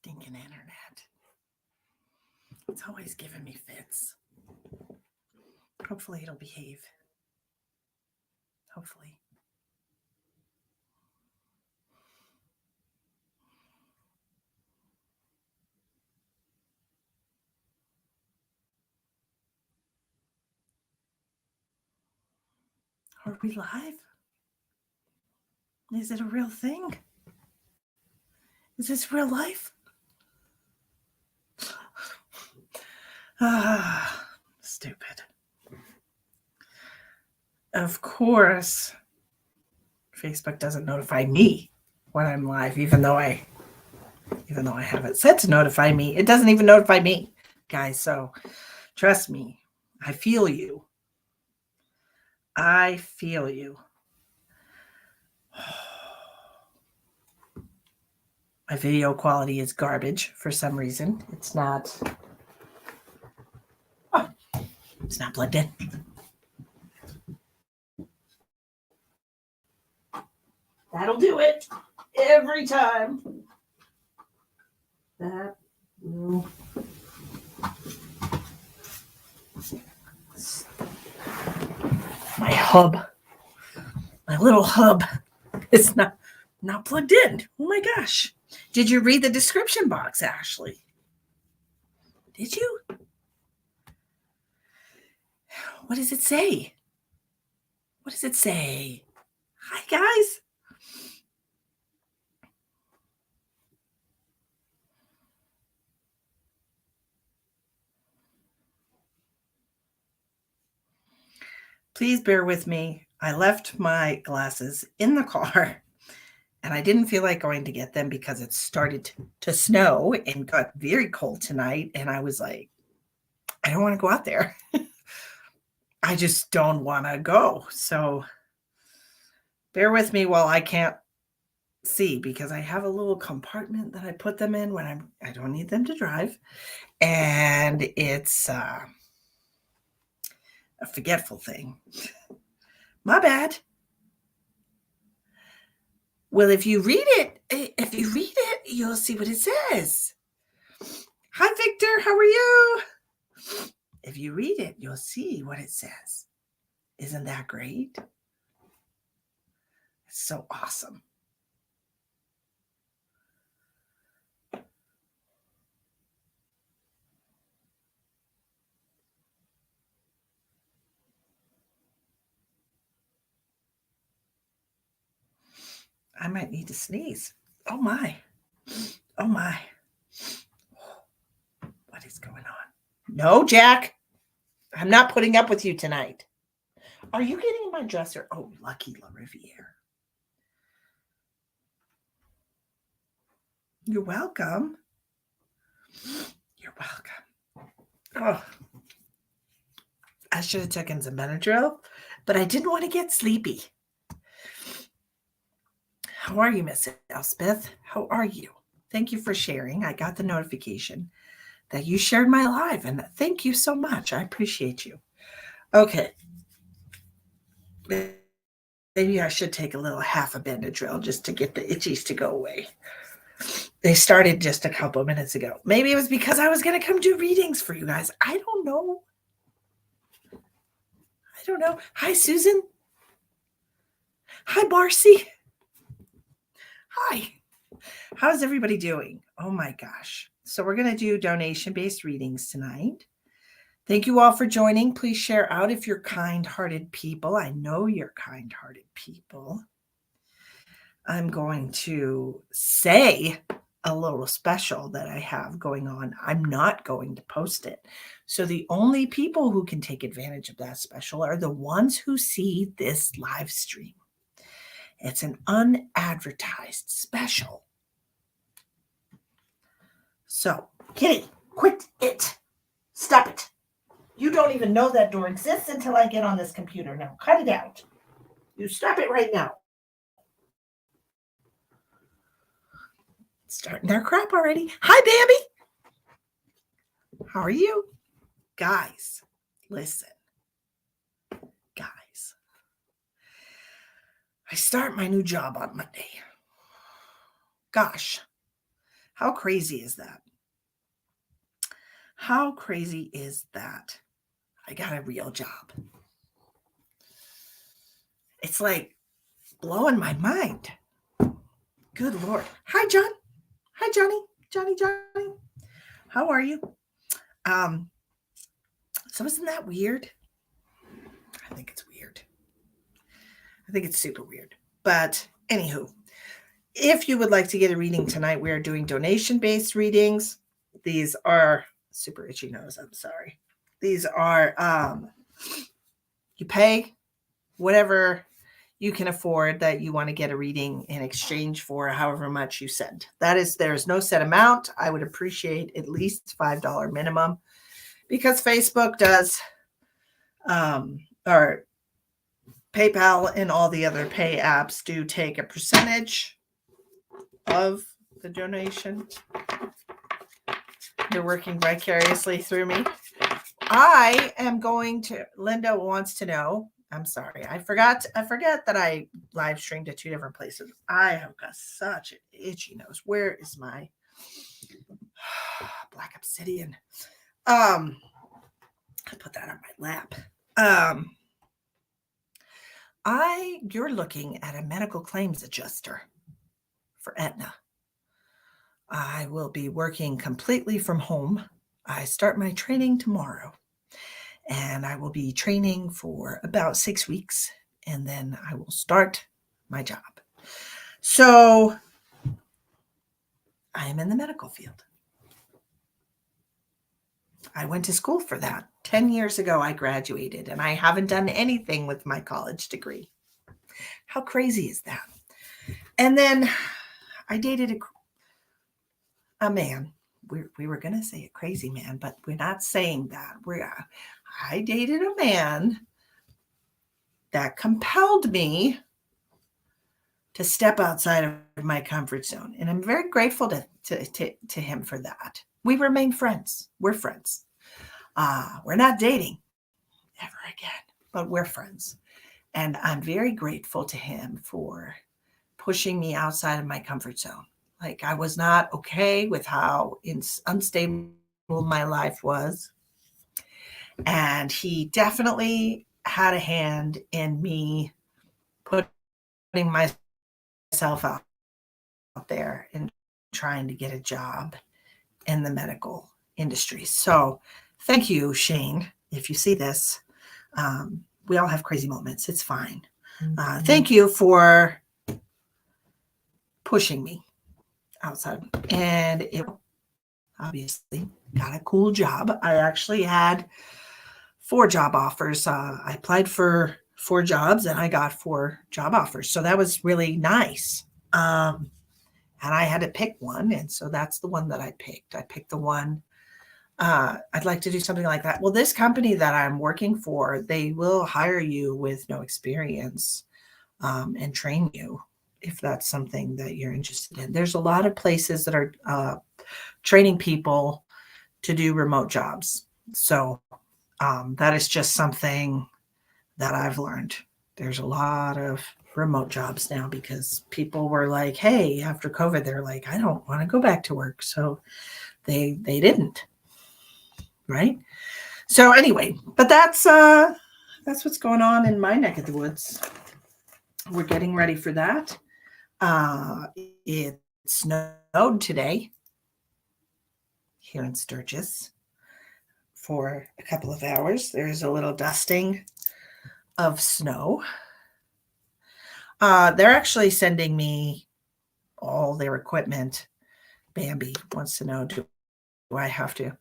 Stinking internet. It's always giving me fits. Hopefully it'll behave. Hopefully. Are we live? Is it a real thing? Is this real life? Ah, stupid. Of course, Facebook doesn't notify me when I'm live, even though I have it set to notify me. It doesn't even notify me, guys. So trust me, I feel you. I feel you. My video quality is garbage for some reason. It's not plugged in. That'll do it every time. That will. My hub, my little hub, is not plugged in. Oh my gosh. Did you read the description box, Ashley? Did you? What does it say? What does it say? Hi, guys. Please bear with me. I left my glasses in the car and I didn't feel like going to get them because it started to snow and got very cold tonight. And I was like, I don't want to go out there. I just don't want to go. So bear with me while I can't see, because I have a little compartment that I put them in when I don't need them to drive. And it's a forgetful thing. My bad. Well, if you read it, you'll see what it says. Hi, Victor. How are you? If you read it, you'll see what it says. Isn't that great? It's so awesome. I might need to sneeze. Oh my. Oh my. What is going on? No, Jack. I'm not putting up with you tonight. Are you getting in my dresser? Oh, lucky La Riviere. You're welcome. You're welcome. Oh, I should have taken some Benadryl, but I didn't want to get sleepy. How are you, Miss Elspeth? How are you? Thank you for sharing. I got the notification that you shared my live, and thank you so much. I appreciate you. Okay. Maybe I should take a little half a Benadryl just to get the itchies to go away. They started just a couple of minutes ago. Maybe it was because I was going to come do readings for you guys. I don't know. Hi, Susan. Hi, Marcy. Hi. How's everybody doing? Oh my gosh. So we're going to do donation-based readings tonight. Thank you all for joining. Please share out if you're kind-hearted people. I know you're kind-hearted people. I'm going to say a little special that I have going on. I'm not going to post it. So the only people who can take advantage of that special are the ones who see this live stream. It's an unadvertised special. So, Kitty, quit it. Stop it. You don't even know that door exists until I get on this computer. Now, cut it out. You stop it right now. Starting their crap already. Hi, Bambi. How are you? Guys, listen. Guys, I start my new job on Monday. Gosh, How crazy is that? How crazy is that? I got a real job. It's like blowing my mind. Good Lord. Hi, John. Hi, Johnny. Johnny. How are you? Um, so isn't that weird? I think it's weird. I think it's super weird. But anywho, if you would like to get a reading tonight, we are doing donation-based readings. These are super itchy nose. I'm sorry. These are you pay whatever you can afford that you want to get a reading in exchange for however much you send. There's no set amount. I would appreciate at least $5 minimum because Facebook does, or PayPal and all the other pay apps do take a percentage of the donation. They're working vicariously through me. I am going to, Linda wants to know, I'm sorry, I forgot that I live streamed to 2 different places. I have got such an itchy nose. Where is my black obsidian? I put that on my lap. You're looking at a medical claims adjuster for Aetna. I will be working completely from home. I start my training tomorrow. And I will be training for about 6 weeks, and then I will start my job. So I am in the medical field. I went to school for that. 10 years ago, I graduated, and I haven't done anything with my college degree. How crazy is that? And then I dated a man. We were going to say a crazy man, but we're not saying that. I dated a man that compelled me to step outside of my comfort zone. And I'm very grateful to him for that. We remain friends. We're friends. We're not dating ever again, but we're friends. And I'm very grateful to him for pushing me outside of my comfort zone. Like, I was not okay with how unstable my life was. And he definitely had a hand in me putting myself out there and trying to get a job in the medical industry. So thank you, Shane. If you see this, we all have crazy moments. It's fine. Thank you for pushing me outside. And it obviously got a cool job. I actually had 4 job offers. I applied for 4 jobs and I got 4 job offers. So that was really nice. And I had to pick one. And so that's the one that I picked. I picked the one. I'd like to do something like that. Well, this company that I'm working for, they will hire you with no experience and train you if that's something that you're interested in. There's a lot of places that are training people to do remote jobs. So that is just something that I've learned. There's a lot of remote jobs now because people were like, hey, after COVID, they're like, I don't want to go back to work. So they didn't. Right. So anyway, but that's what's going on in my neck of the woods. We're getting ready for that. It snowed today here in Sturgis for a couple of hours. There's a little dusting of snow. They're actually sending me all their equipment. Bambi wants to know, do I have to?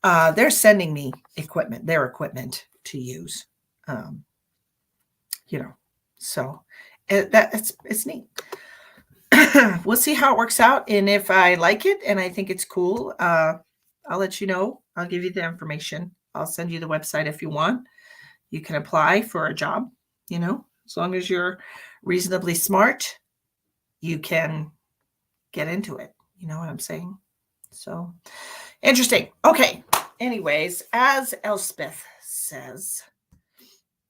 They're sending me their equipment to use. So it's neat. We'll see how it works out. And if I like it and I think it's cool, I'll let you know. I'll give you the information. I'll send you the website if you want. You can apply for a job, as long as you're reasonably smart, you can get into it. You know what I'm saying? So interesting. Okay. Anyways, as Elspeth says,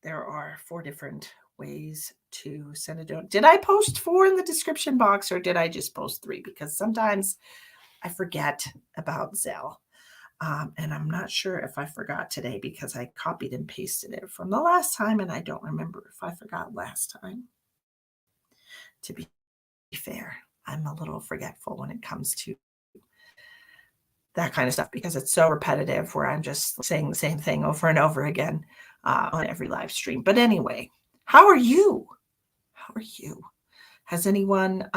there are 4 different ways to send a donation. Did I post 4 in the description box or did I just post 3? Because sometimes I forget about Zelle. And I'm not sure if I forgot today because I copied and pasted it from the last time, and I don't remember if I forgot last time. To be fair, I'm a little forgetful when it comes to that kind of stuff because it's so repetitive where I'm just saying the same thing over and over again on every live stream. But anyway, how are you? How are you? Has anyone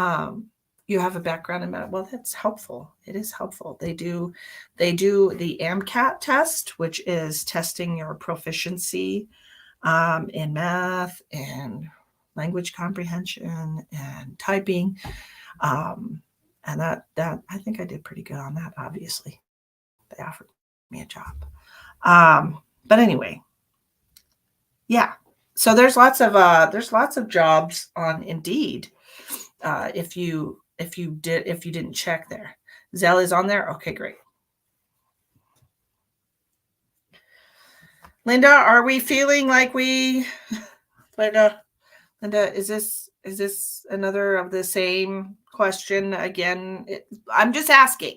you have a background in math? Well, that's helpful. It is helpful. They do the AMCAT test, which is testing your proficiency in math and language comprehension and typing. And that I think I did pretty good on that. Obviously, they offered me a job. But anyway, yeah. So there's lots of jobs on Indeed. If you didn't check there, Zelle is on there. Okay, great. Linda, are we feeling like Linda, is this another of the same question again? I'm just asking.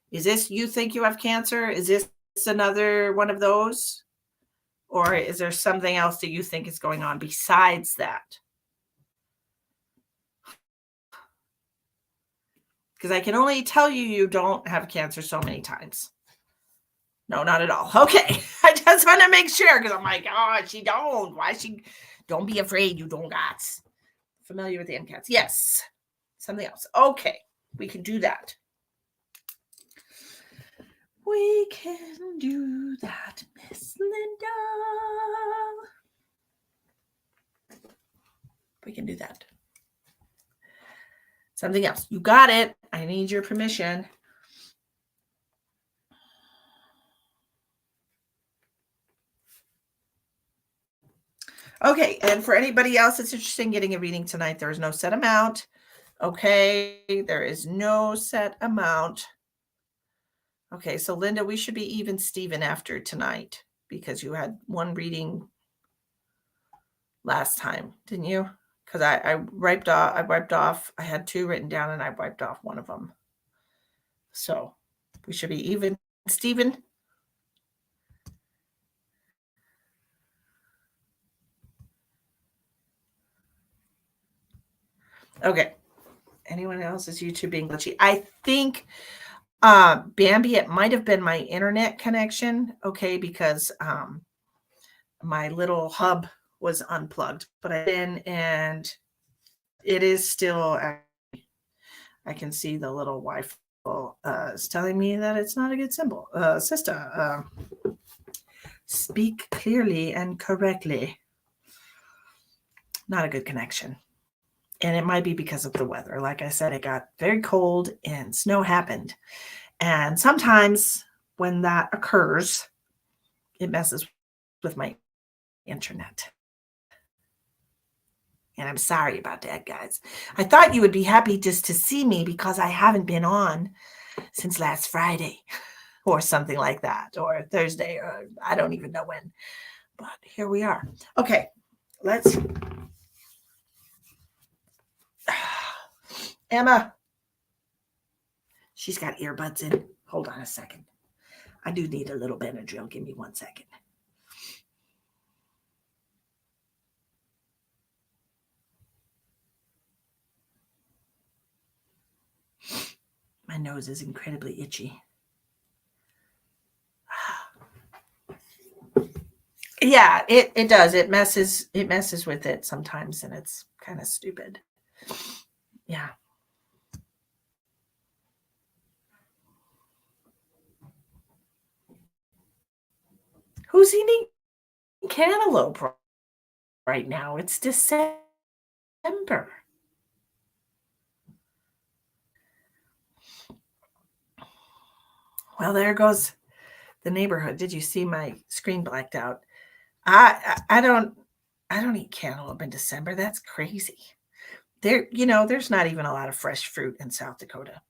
Is this you think you have cancer? Is this another one of those? Or is there something else that you think is going on besides that? Because I can only tell you don't have cancer so many times. No, not at all. Okay. I just want to make sure because I'm like, oh, she don't. Why she? Don't be afraid. You don't got. Familiar with the MCATs? Yes. Something else. Okay. We can do that. We can do that, Miss Linda. We can do that. Something else. You got it. I need your permission. Okay, and for anybody else that's interested in getting a reading tonight, there is no set amount. Okay, there is no set amount. Okay, so Linda, we should be even Steven after tonight because you had one reading last time, didn't you? Because I wiped off. I had two written down and I wiped off one of them. So we should be even Steven. Okay. Anyone else is YouTube being glitchy? I think Bambi, it might have been my internet connection. Okay, because my little hub was unplugged, but I've been and it is still. I can see the little Wi-Fi is telling me that it's not a good symbol. Sister, speak clearly and correctly. Not a good connection. And it might be because of the weather. Like I said, it got very cold and snow happened. And sometimes when that occurs, it messes with my internet. And I'm sorry about that, guys. I thought you would be happy just to see me because I haven't been on since last Friday or something like that, or Thursday, or I don't even know when. But here we are. Okay, let's... Emma. She's got earbuds in. Hold on a second. I do need a little Benadryl. Give me 1 second. My nose is incredibly itchy. Yeah, it does. It messes with it sometimes, and it's kind of stupid. Yeah. Who's eating cantaloupe right now? It's December. Well, there goes the neighborhood. Did you see my screen blacked out? I don't eat cantaloupe in December. That's crazy. There's not even a lot of fresh fruit in South Dakota.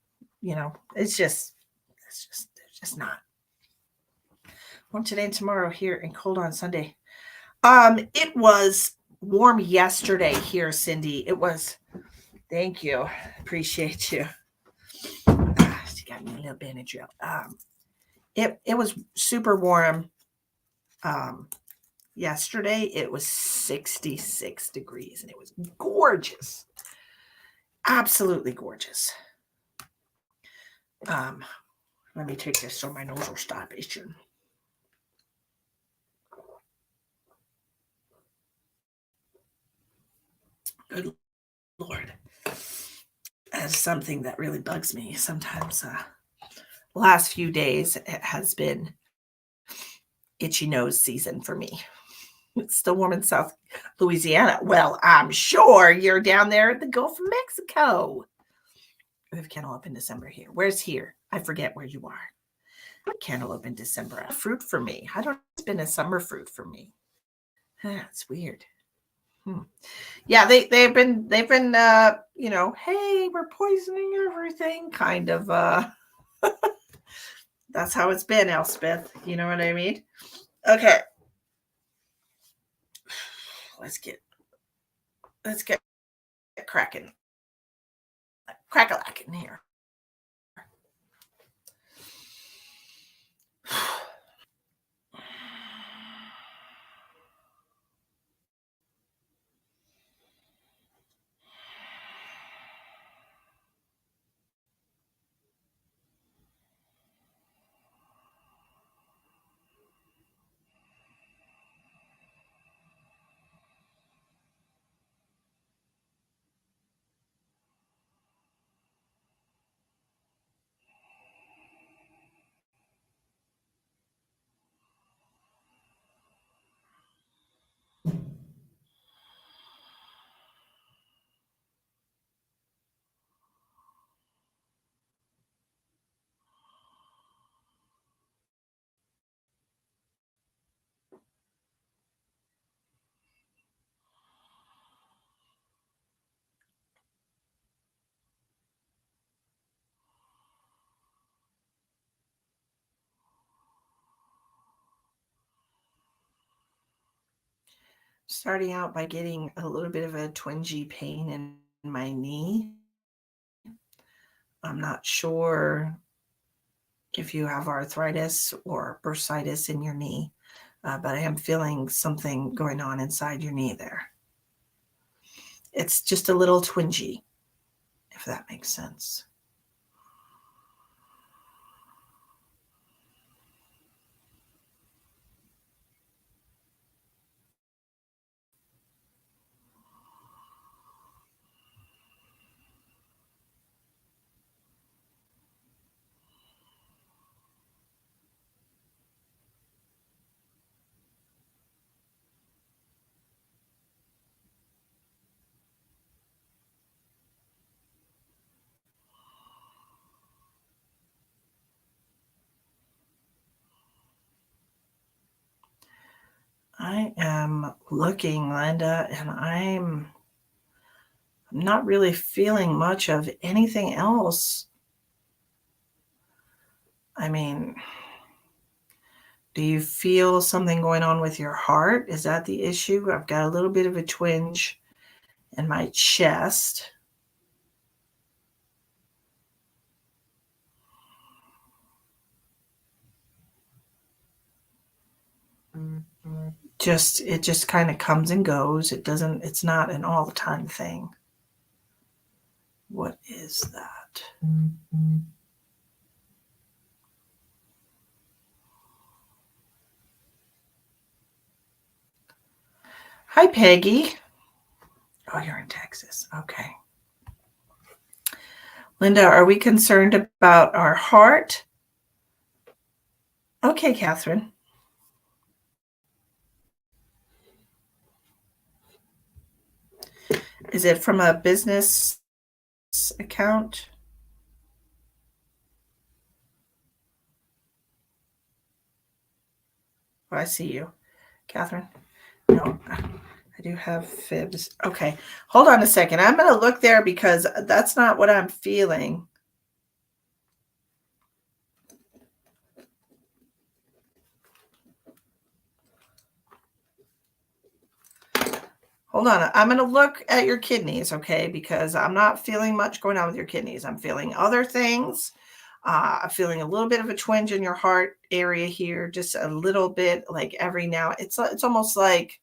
It's just there's just not. Warm today and tomorrow here and cold on Sunday. It was warm yesterday here, Cindy. It was. Thank you. Appreciate you. You got me a little Benadryl. It was super warm. Yesterday it was 66 degrees and it was gorgeous. Absolutely gorgeous. Let me take this so my nose will stop itching. Good Lord. That's something that really bugs me sometimes. The last few days, it has been itchy nose season for me. It's still warm in South Louisiana. Well, I'm sure you're down there at the Gulf of Mexico. We have cantaloupe in December here. Where's here? I forget where you are. Cantaloupe in December. Fruit for me. I don't. It's been a summer fruit for me. That's weird. Yeah, they've been hey, we're poisoning everything, kind of. That's how it's been, Elspeth. You know what I mean? Okay. Let's get cracking. Crack-a-lacking here. Starting out by getting a little bit of a twingy pain in my knee. I'm not sure if you have arthritis or bursitis in your knee, but I am feeling something going on inside your knee there. It's just a little twingy, if that makes sense. I am looking, Linda, and I'm not really feeling much of anything else. I mean, do you feel something going on with your heart? Is that the issue? I've got a little bit of a twinge in my chest. It just kind of comes and goes. It's not an all the time thing. What is that? Hi, Peggy. Oh, you're in Texas. Okay. Linda, are we concerned about our heart? Okay, Catherine. Is it from a business account? Oh, I see you, Catherine. No, I do have fibs. Okay, hold on a second. I'm going to look there because that's not what I'm feeling. Hold on. I'm going to look at your kidneys, okay? Because I'm not feeling much going on with your kidneys. I'm feeling other things. Feeling a little bit of a twinge in your heart area here, just a little bit, like every now. It's almost like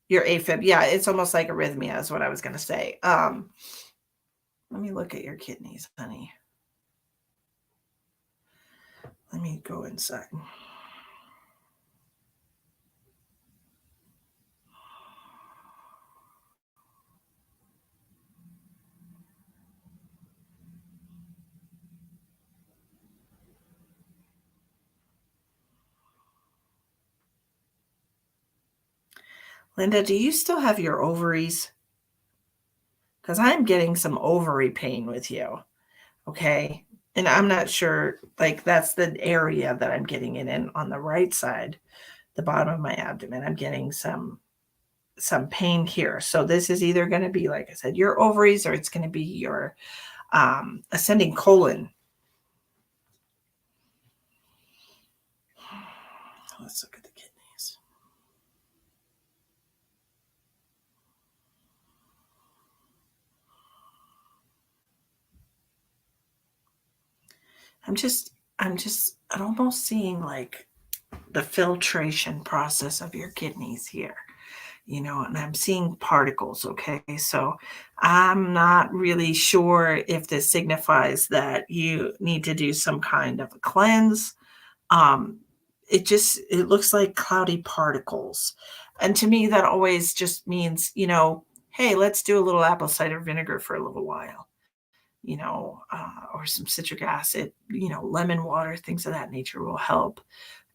your AFib. Yeah, it's almost like arrhythmia is what I was going to say. Let me look at your kidneys, honey. Let me go inside. Linda, do you still have your ovaries? Because I'm getting some ovary pain with you. Okay. And I'm not sure, like, that's the area that I'm getting it in on the right side, the bottom of my abdomen. I'm getting some pain here. So this is either going to be, like I said, your ovaries, or it's going to be your ascending colon. Let's look at the kidneys. I'm almost seeing like the filtration process of your kidneys here, and I'm seeing particles. Okay. So I'm not really sure if this signifies that you need to do some kind of a cleanse. Um, it looks like cloudy particles. And to me, that always just means, hey, let's do a little apple cider vinegar for a little while, or some citric acid, lemon water, things of that nature will help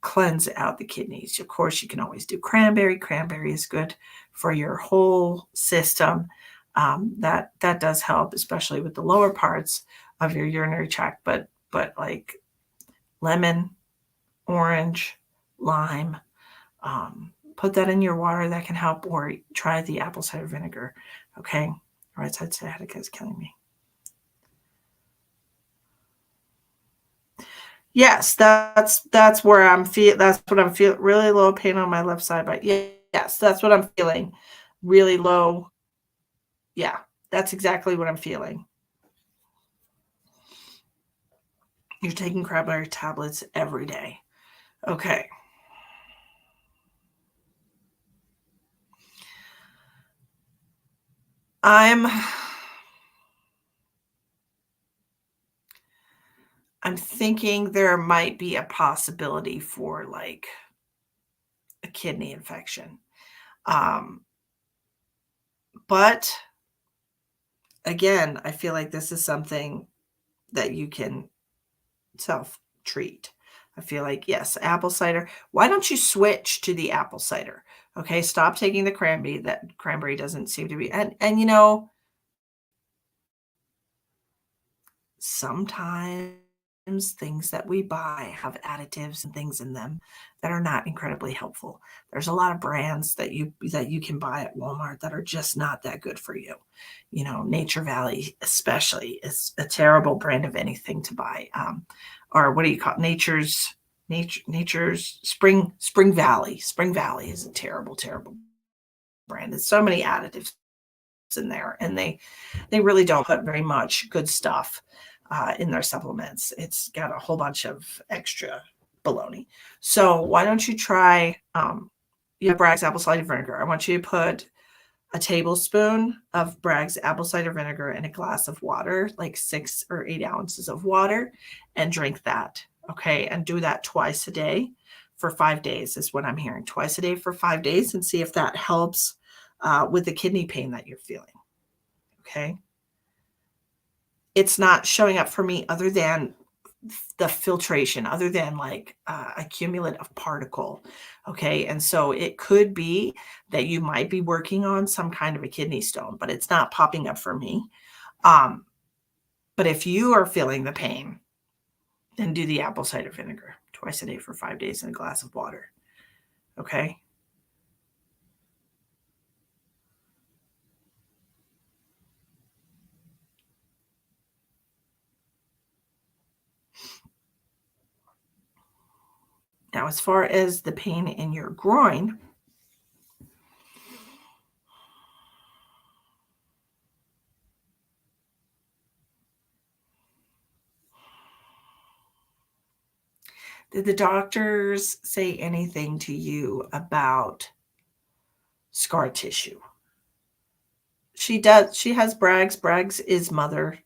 cleanse out the kidneys. Of course, you can always do cranberry. Cranberry is good for your whole system. That does help, especially with the lower parts of your urinary tract. But like lemon, orange, lime, put that in your water. That can help. Or try the apple cider vinegar. Okay, right side sciatica is killing me. Yes, that's where that's what I'm feeling. Really low pain on my left side, but yes, that's what I'm feeling. Really low. Yeah, that's exactly what I'm feeling. You're taking cranberry tablets every day. Okay. I'm thinking there might be a possibility for like a kidney infection. Um, but again, I feel like this is something that you can self treat. I feel like, yes, apple cider. Why don't you switch to the apple cider? Okay, stop taking the cranberry. That cranberry doesn't seem to be, and sometimes things that we buy have additives and things in them that are not incredibly helpful. There's a lot of brands that you can buy at Walmart that are just not that good for you. Nature Valley especially is a terrible brand of anything to buy. Or what do you call it? Nature's Spring Valley. Spring Valley is a terrible, terrible brand. There's so many additives in there, and they really don't put very much good stuff in their supplements. It's got a whole bunch of extra baloney. So why don't you try Bragg's apple cider vinegar? I want you to put a tablespoon of Bragg's apple cider vinegar in a glass of water, like 6 or 8 ounces of water, and drink that. Okay. And do that twice a day for 5 days, is what I'm hearing. Twice a day for 5 days, and see if that helps with the kidney pain that you're feeling. Okay. It's not showing up for me other than the filtration, other than like a cumulative particle. Okay. And so it could be that you might be working on some kind of a kidney stone, but it's not popping up for me. But if you are feeling the pain, then do the apple cider vinegar twice a day for 5 days in a glass of water. Okay. Now, as far as the pain in your groin, Did the doctors say anything to you about scar tissue? She does. She has Bragg's. Bragg's is mother.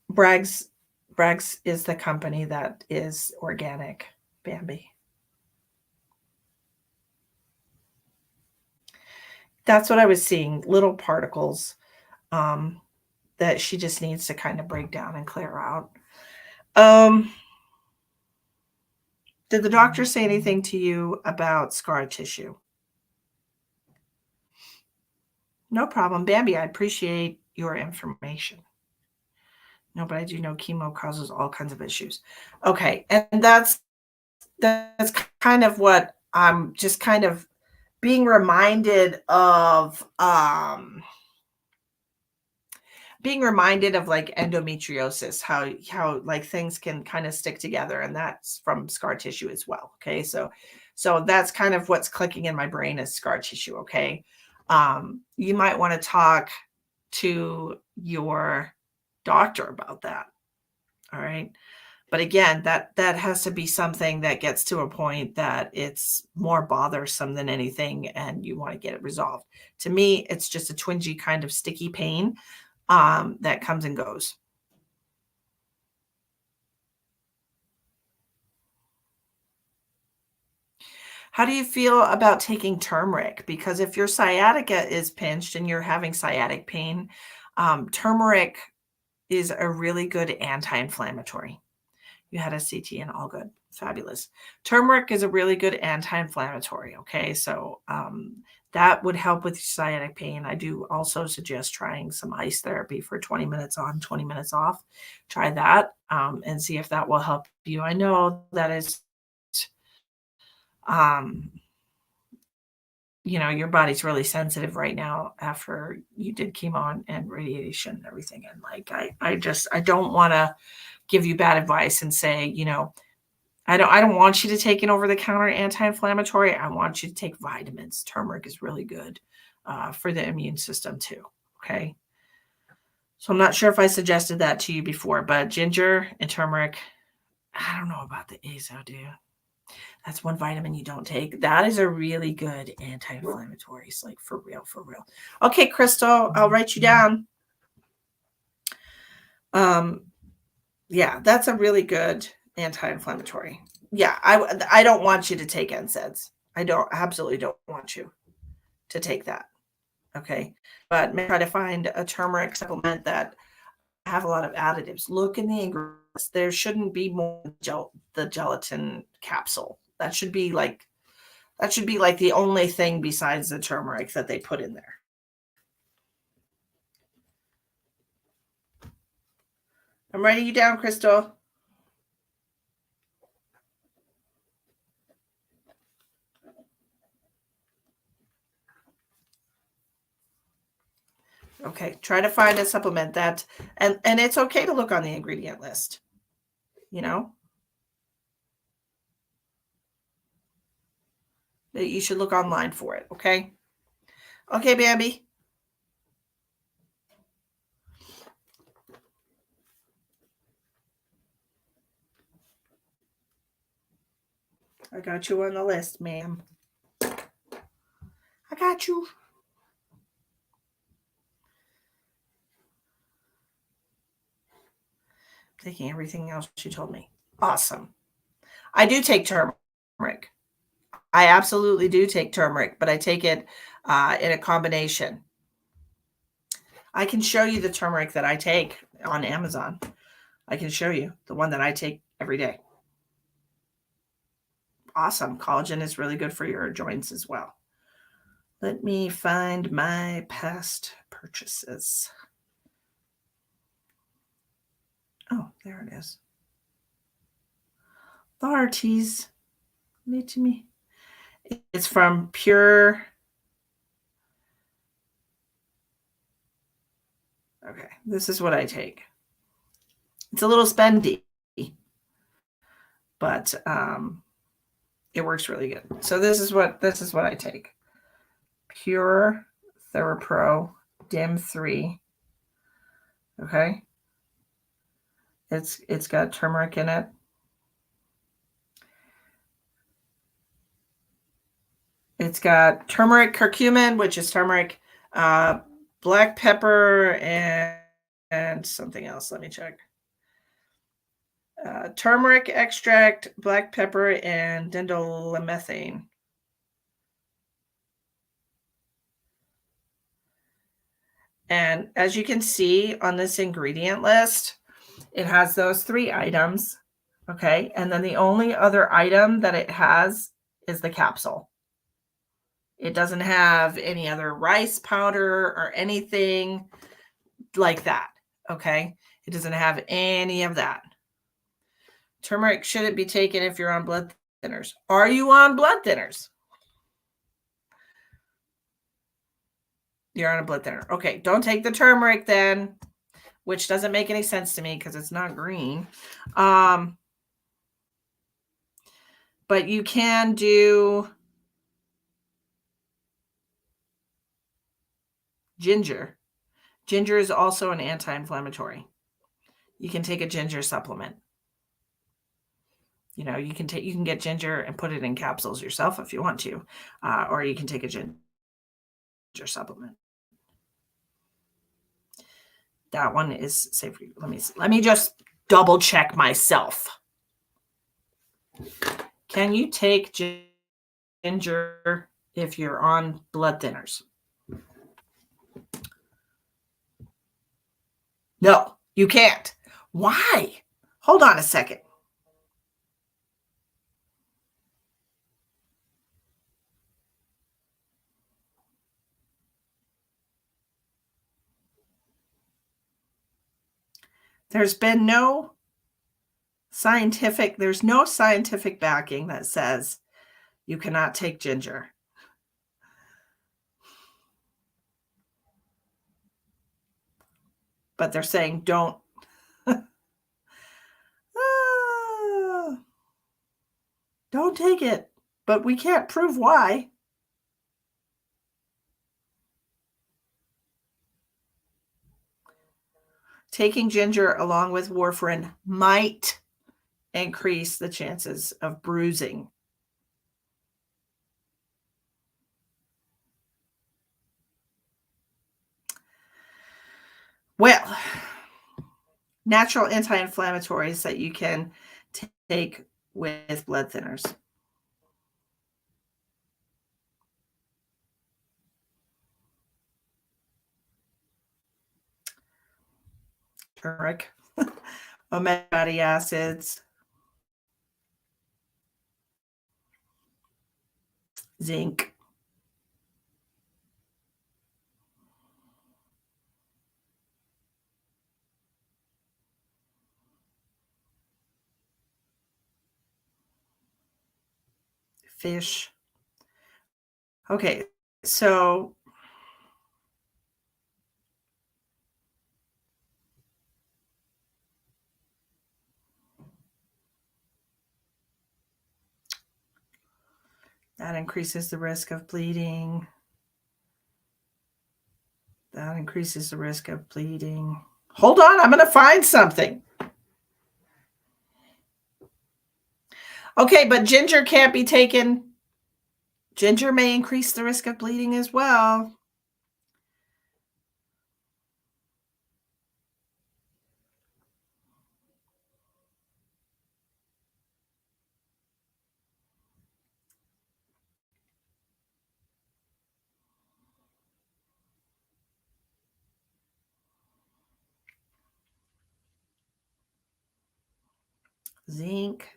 Bragg's Bragg's is the company that is organic, Bambi. That's what I was seeing, little particles um, that she just needs to kind of break down and clear out. Um, did the doctor say anything to you about scar tissue? No problem, Bambi. I appreciate your information. No, but I do know chemo causes all kinds of issues. Okay, and that's kind of what I'm just kind of being reminded of. Being reminded of like endometriosis, how like things can kind of stick together, and that's from scar tissue as well. Okay, so that's kind of what's clicking in my brain is scar tissue. Okay, you might want to talk to your doctor about that. All right, but again, that has to be something that gets to a point that it's more bothersome than anything, and you want to get it resolved. To me, it's just a twingy kind of sticky pain that comes and goes. How do you feel about taking turmeric? Because if your sciatica is pinched and you're having sciatic pain, turmeric is a really good anti-inflammatory. You had a CT and all good. Fabulous. Turmeric is a really good anti-inflammatory. Okay. So that would help with sciatic pain. I do also suggest trying some ice therapy for 20 minutes on, 20 minutes off. Try that and see if that will help you. I know that is, um, your body's really sensitive right now after you did chemo and radiation and everything. And like, I don't want to give you bad advice and say, I don't want you to take an over-the-counter anti-inflammatory. I want you to take vitamins. Turmeric is really good for the immune system too. Okay. So I'm not sure if I suggested that to you before, but ginger and turmeric, I don't know about the azo, do you? That's one vitamin you don't take. That is a really good anti-inflammatory. It's like for real, for real. Okay, Crystal, I'll write you down. Yeah, that's a really good anti-inflammatory. Yeah, I don't want you to take NSAIDs. I absolutely don't want you to take that. Okay, but maybe try to find a turmeric supplement that have a lot of additives. Look in the ingredients. There shouldn't be more the gelatin capsule. That should be like the only thing besides the turmeric that they put in there. I'm writing you down, Crystal. Okay, try to find a supplement that, and it's okay to look on the ingredient list. You know, that you should look online for it. Okay. Okay, Bambi. I got you on the list, ma'am. I got you. Taking everything else she told me. Awesome. I do take turmeric. I absolutely do take turmeric, but I take it in a combination. I can show you the turmeric that I take on Amazon. I can show you the one that I take every day. Awesome. Collagen is really good for your joints as well. Let me find my past purchases. Oh, there it is. The RTs. Need to me. It's from Pure. Okay, this is what I take. It's a little spendy, but it works really good. So this is what I take. Pure TheraPro Dim 3. Okay. It's got turmeric in it. It's got turmeric, curcumin, which is turmeric, black pepper, and something else. Let me check. Turmeric extract, black pepper, and dendolamethane. And as you can see on this ingredient list, it has those 3 items. Okay. And then the only other item that it has is the capsule. It doesn't have any other rice powder or anything like that. Okay. It doesn't have any of that. Turmeric shouldn't be taken if you're on blood thinners. Are you on blood thinners? You're on a blood thinner. Okay. Don't take the turmeric then, which doesn't make any sense to me because it's not green. But you can do ginger. Ginger is also an anti-inflammatory. You can take a ginger supplement. You know, you can get ginger and put it in capsules yourself if you want to, or you can take a ginger supplement. That one is safe for you. Let me just double check myself. Can you take ginger if you're on blood thinners? No, you can't. Why? Hold on a second. There's no scientific backing that says you cannot take ginger. But they're saying don't. Don't take it. But we can't prove why. Taking ginger along with warfarin might increase the chances of bruising. Well, natural anti-inflammatories that you can take with blood thinners. Turmeric, omega fatty acids, zinc, fish. Okay, so that increases the risk of bleeding. That increases the risk of bleeding. Hold on, I'm going to find something. Okay, but ginger can't be taken. Ginger may increase the risk of bleeding as well. Zinc.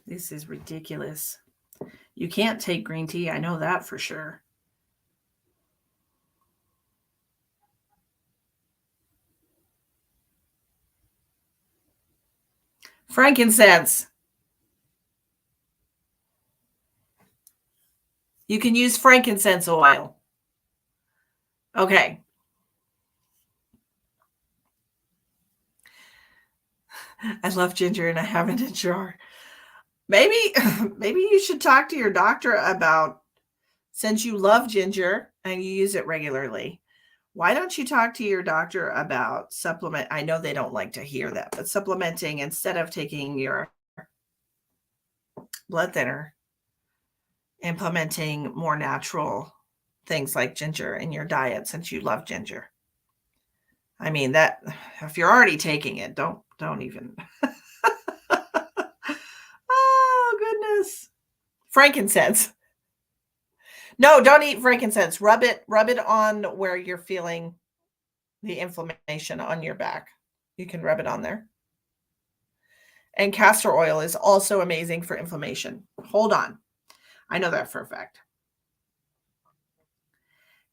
This is ridiculous. You can't take green tea. I know that for sure. Frankincense. You can use frankincense oil. Okay. I love ginger and I have it in a jar. Maybe maybe you should talk to your doctor about, since you love ginger and you use it regularly, why don't you talk to your doctor about supplement? I know they don't like to hear that, but supplementing instead of taking your blood thinner, implementing more natural things like ginger in your diet since you love ginger. I mean, that if you're already taking it, don't even. Oh, goodness. Frankincense. No, don't eat frankincense. Rub it on where you're feeling the inflammation on your back. You can rub it on there. And castor oil is also amazing for inflammation. Hold on. I know that for a fact.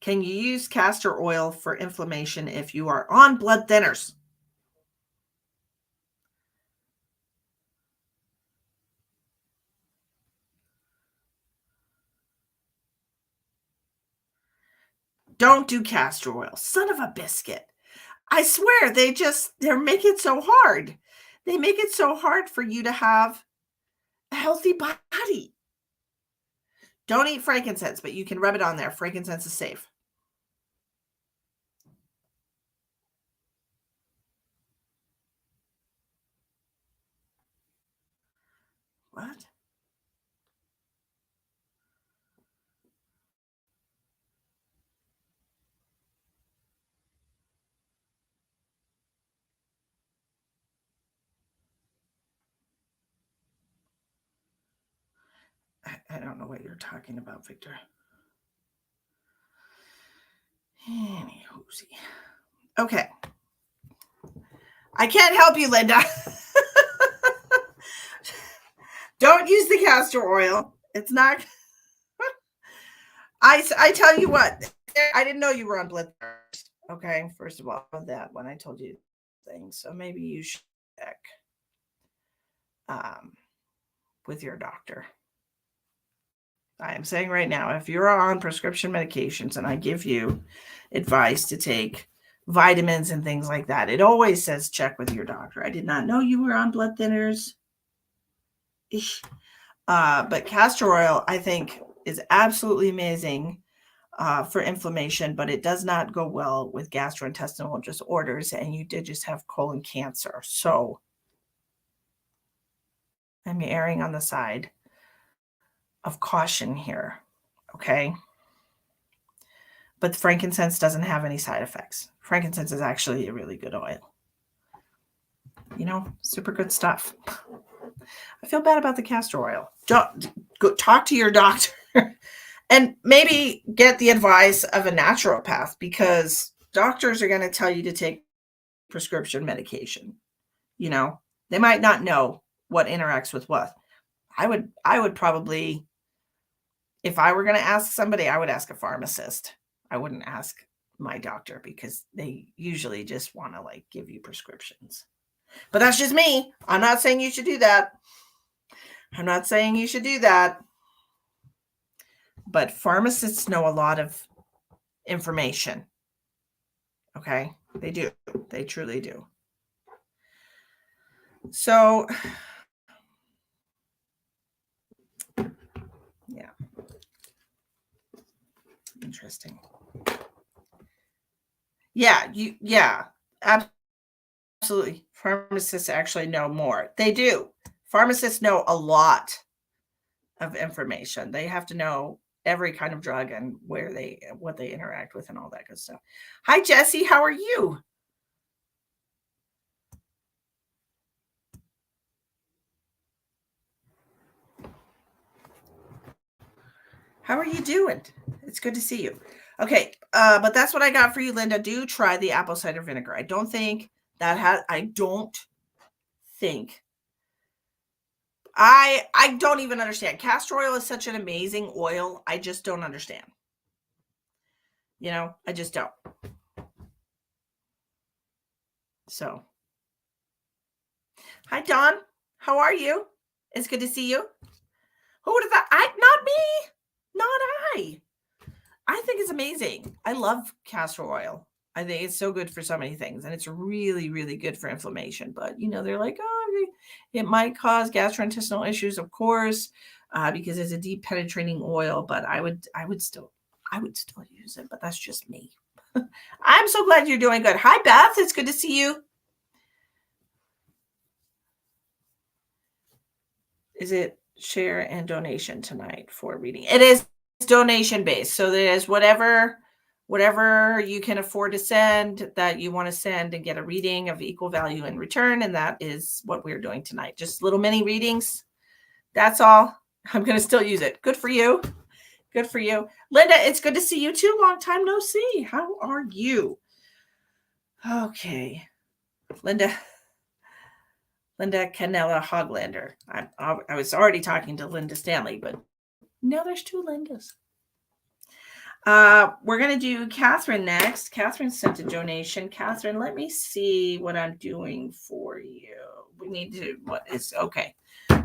Can you use castor oil for inflammation if you are on blood thinners? Don't do castor oil. Son of a biscuit. I swear they're making it so hard. They make it so hard for you to have a healthy body. Don't eat frankincense, but you can rub it on there. Frankincense is safe. What? I don't know what you're talking about, Victor. Anywhoosie. Okay. I can't help you, Linda. Don't use the castor oil. It's not. I tell you what, I didn't know you were on blood thirst. Okay, first of all, that when I told you things, so maybe you should check with your doctor. I am saying right now, if you're on prescription medications and I give you advice to take vitamins and things like that, it always says check with your doctor. I did not know you were on blood thinners. But castor oil, I think, is absolutely amazing for inflammation, but it does not go well with gastrointestinal disorders. And you did just have colon cancer. So I'm erring on the side of caution here. Okay. But frankincense doesn't have any side effects. Frankincense is actually a really good oil. Super good stuff. I feel bad about the castor oil. Go talk to your doctor and maybe get the advice of a naturopath, because doctors are going to tell you to take prescription medication. They might not know what interacts with what. I would probably, if I were going to ask somebody, I would ask a pharmacist. I wouldn't ask my doctor, because they usually just want to give you prescriptions. But that's just me. I'm not saying you should do that. But pharmacists know a lot of information. Okay? They do. They truly do. So, yeah. Interesting. Yeah, absolutely. Pharmacists actually know more. They do. Pharmacists know a lot of information. They have to know every kind of drug and what they interact with and all that good stuff. Hi, Jesse. How are you? How are you doing? It's good to see you. Okay, but that's what I got for you, Linda. Do try the apple cider vinegar. I don't think I don't even understand. Castor oil is such an amazing oil. I just don't understand. I just don't. So, hi, Dawn. How are you? It's good to see you. Who would have thought? Not me. Not I. I think it's amazing. I love castor oil. I think it's so good for so many things, and it's really, really good for inflammation. But they're like, oh, It might cause gastrointestinal issues, of course, because it's a deep penetrating oil, but I would still use it, but that's just me. I'm so glad you're doing good. Hi, Beth. It's good to see you. Is it share and donation tonight for reading? It is donation based. So there's whatever you can afford to send that you want to send and get a reading of equal value in return. And that is what we're doing tonight. Just little mini readings. That's all. I'm going to still use it. Good for you. Good for you. Linda, it's good to see you too. Long time no see. How are you? Okay. Linda Canella Hoglander. I was already talking to Linda Stanley, but now there's two Lindas. We're going to do Catherine next. Catherine sent a donation. Catherine, let me see what I'm doing for you. We need to, okay.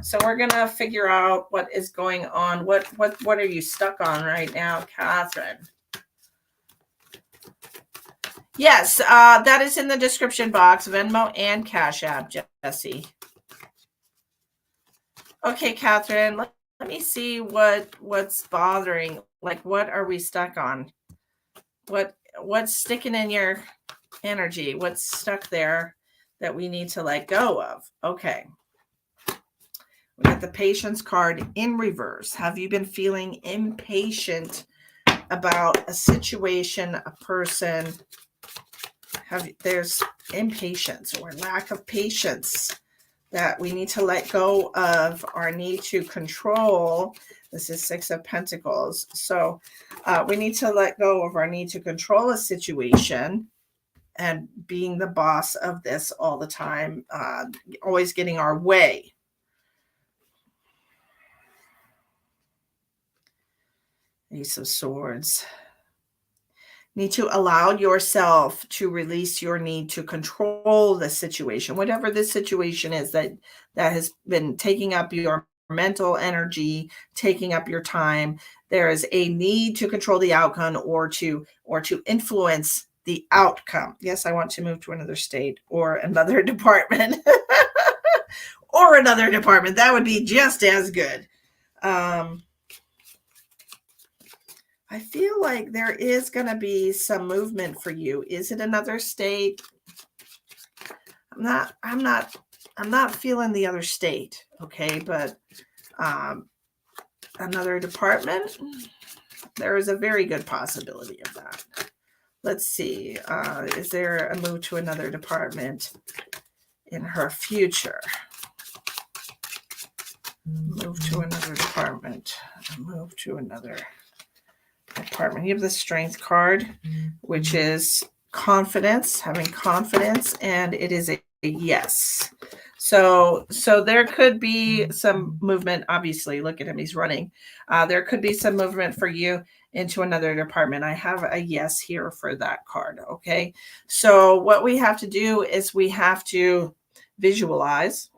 So we're going to figure out what is going on. What are you stuck on right now, Catherine? Yes, that is in the description box, Venmo and Cash App, Jesse. Okay, Catherine, let me see what's bothering. Like, what are we stuck on? What's sticking in your energy? What's stuck there that we need to let go of? Okay. We got the patience card in reverse. Have you been feeling impatient about a situation, a person? There's impatience or lack of patience that we need to let go of, our need to control. This is Six of Pentacles. So we need to let go of our need to control a situation and being the boss of this all the time, always getting our way. Ace of Swords. Need to allow yourself to release your need to control the situation, whatever the situation is that has been taking up your mental energy, taking up your time. There is a need to control the outcome or to influence the outcome. Yes, I want to move to another state or another department or another department. That would be just as good. I feel like there is going to be some movement for you. Is it another state? I'm not feeling the other state. Okay. But, another department, there is a very good possibility of that. Let's see. Is there a move to another department in her future? Move to another department. Move to another department. You have the Strength card, which is confidence, having confidence, and it is a yes. So there could be some movement. Obviously, look at him, he's running. There could be some movement for you into another department. I have a yes here for that card. Okay. So what we have to do is we have to visualize,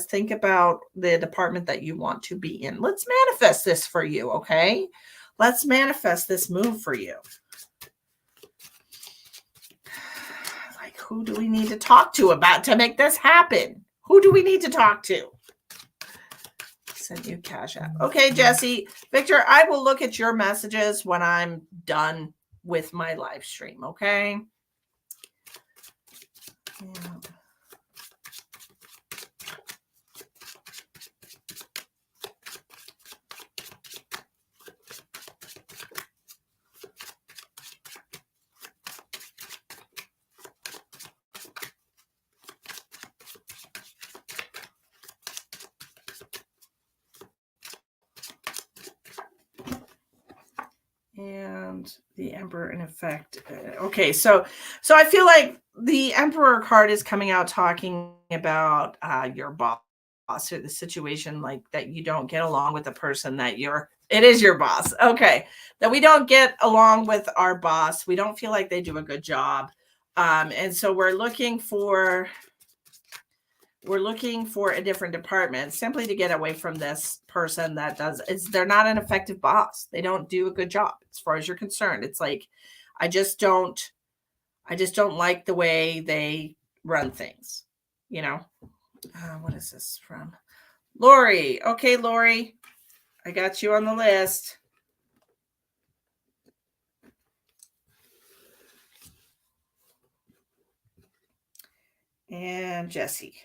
think about the department that you want to be in. Let's manifest this for you. Okay. Let's manifest this move for you. Like, who do we need to talk to about to make this happen? Who do we need to talk to? Send you Cash App. Okay, Jesse. Victor, I will look at your messages when I'm done with my live stream, okay? Yeah. And the Emperor in effect. Okay, so I feel like the Emperor card is coming out talking about your boss or the situation like that you don't get along with the person that it is your boss. Okay, that we don't get along with our boss. We don't feel like they do a good job. And so we're looking for a different department simply to get away from this person that they're not an effective boss. They don't do a good job as far as you're concerned. It's like, I just don't like the way they run things. What is this from? Lori. Okay, Lori, I got you on the list. And Jesse.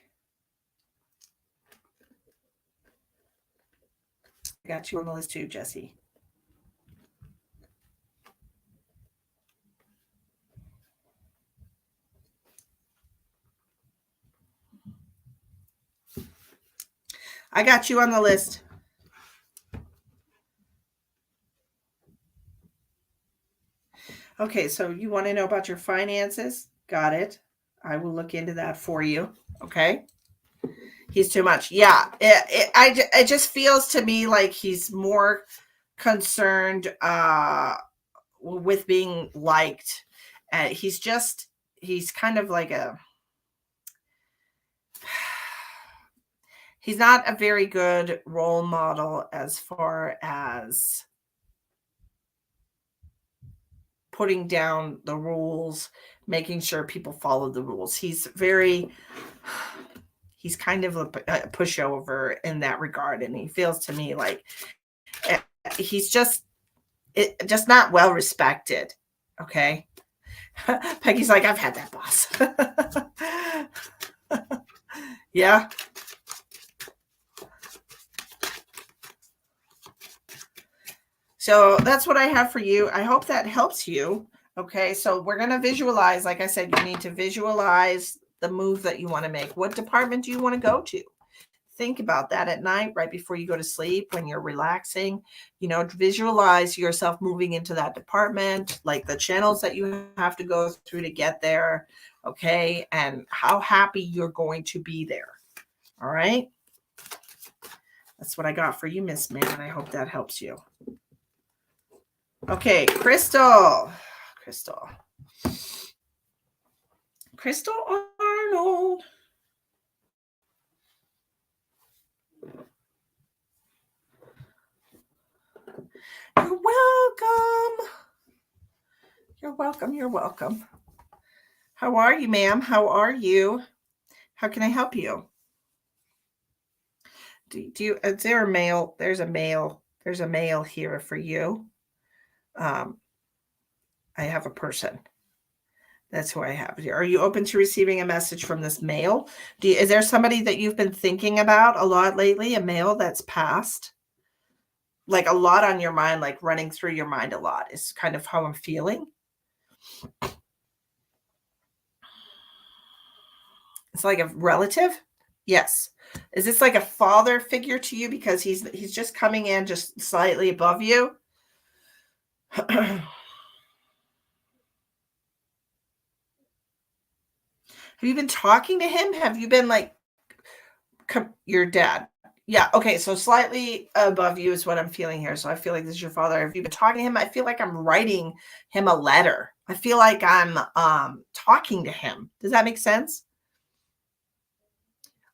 I got you on the list too, Jesse. I got you on the list. Okay, so you want to know about your finances? Got it. I will look into that for you. Okay. He's too much. Yeah. It just feels to me like he's more concerned with being liked. He's kind of like he's not a very good role model as far as putting down the rules, making sure people follow the rules. He's kind of a pushover in that regard. And he feels to me like he's just not well respected. Okay. Peggy's like, I've had that boss. Yeah. So that's what I have for you. I hope that helps you. Okay. So we're going to visualize. Like I said, you need to visualize the move that you want to make. What department do you want to go to? Think about that at night, right before you go to sleep, when you're relaxing. Visualize yourself moving into that department, like the channels that you have to go through to get there. Okay. And how happy you're going to be there. All right. That's what I got for you, Miss Man. I hope that helps you. Okay, Crystal Arnold. You're welcome. You're welcome. How are you, ma'am? How are you? How can I help you? Do you? Is there a mail? There's a mail. There's a mail here for you. I have a person. That's who I have here. Are you open to receiving a message from this mail? Is there somebody that you've been thinking about a lot lately? A mail that's passed? Like a lot on your mind, like running through your mind a lot is kind of how I'm feeling. It's like a relative. Yes. Is this like a father figure to you? Because he's just coming in just slightly above you. Have you been talking to him? Have you been like your dad? Yeah. Okay. So slightly above you is what I'm feeling here. So I feel like this is your father. Have you been talking to him? I feel like I'm writing him a letter. I feel like I'm talking to him. Does that make sense?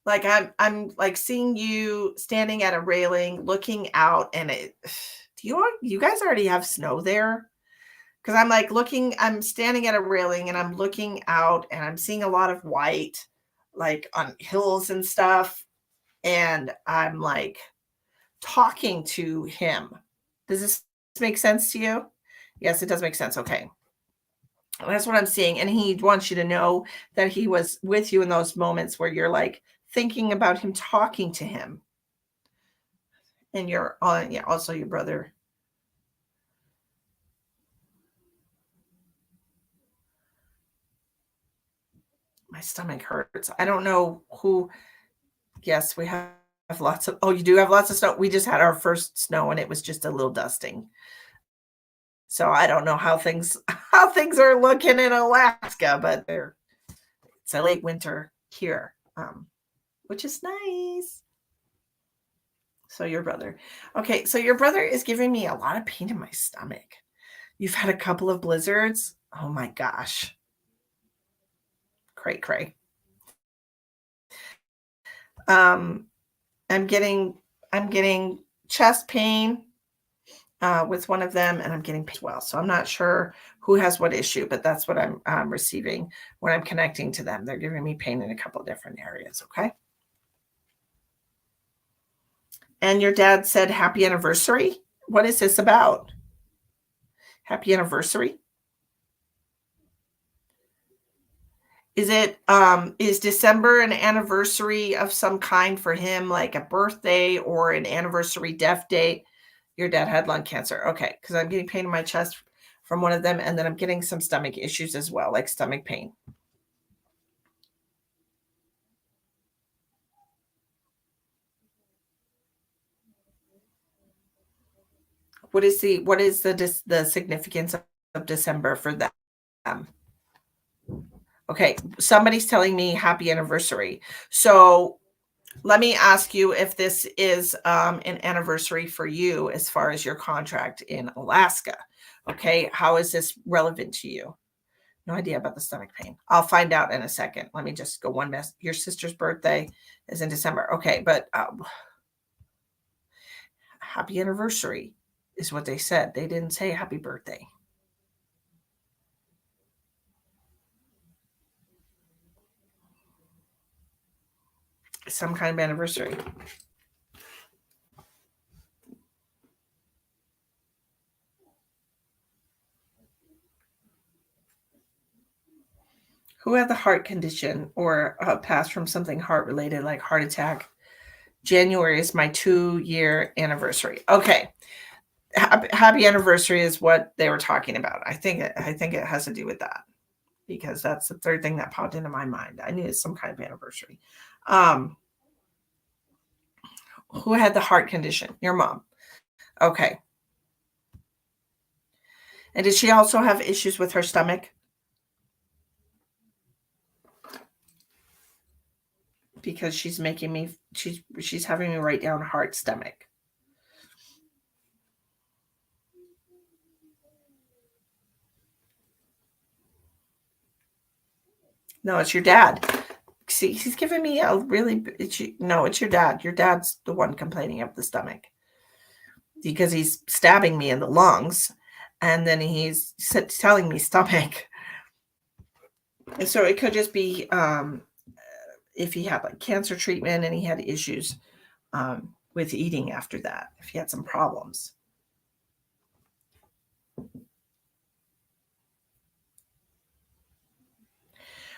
Like I'm like seeing you standing at a railing, looking out, and do you guys already have snow there? Because I'm like I'm standing at a railing and I'm looking out and I'm seeing a lot of white, like on hills and stuff. And I'm like talking to him. Does this make sense to you? Yes, it does make sense. Okay. That's what I'm seeing. And he wants you to know that he was with you in those moments where you're like thinking about him, talking to him. And you're also your brother. My stomach hurts. I don't know who. Yes, we have lots of. Oh, you do have lots of snow. We just had our first snow and it was just a little dusting. So I don't know how things are looking in Alaska, but it's a late winter here, which is nice. So your brother. Okay, so your brother is giving me a lot of pain in my stomach. You've had a couple of blizzards. Oh my gosh. Cray. I'm getting chest pain. with one of them, and I'm getting paid as well. So I'm not sure who has what issue, but that's what I'm receiving when I'm connecting to them. They're giving me pain in a couple of different areas. Okay. And your dad said happy anniversary. What is this about? Happy anniversary? Is December an anniversary of some kind for him, like a birthday or an anniversary death date? Your dad had lung cancer. Okay, because I'm getting pain in my chest from one of them, and then I'm getting some stomach issues as well, like stomach pain. What is the significance of December for them? Okay, somebody's telling me happy anniversary. So let me ask you if this is an anniversary for you as far as your contract in Alaska. Okay, how is this relevant to you? No idea about the stomach pain. I'll find out in a second. Let me just go one mess. Your sister's birthday is in December. Okay, but happy anniversary is what they said. They didn't say happy birthday. Some kind of anniversary. Who had the heart condition or passed from something heart related, like heart attack? January is my 2-year anniversary. Okay. Happy anniversary is what they were talking about. I think it has to do with that because that's the third thing that popped into my mind. I knew it's some kind of anniversary. Um, who had the heart condition? Your mom. Okay. And did she also have issues with her stomach? Because she's having me write down heart stomach. No, it's your dad. See, he's giving me a really no, it's your dad. Your dad's the one complaining of the stomach because he's stabbing me in the lungs and then he's telling me stomach. And so it could just be if he had like cancer treatment and he had issues with eating after that, if he had some problems.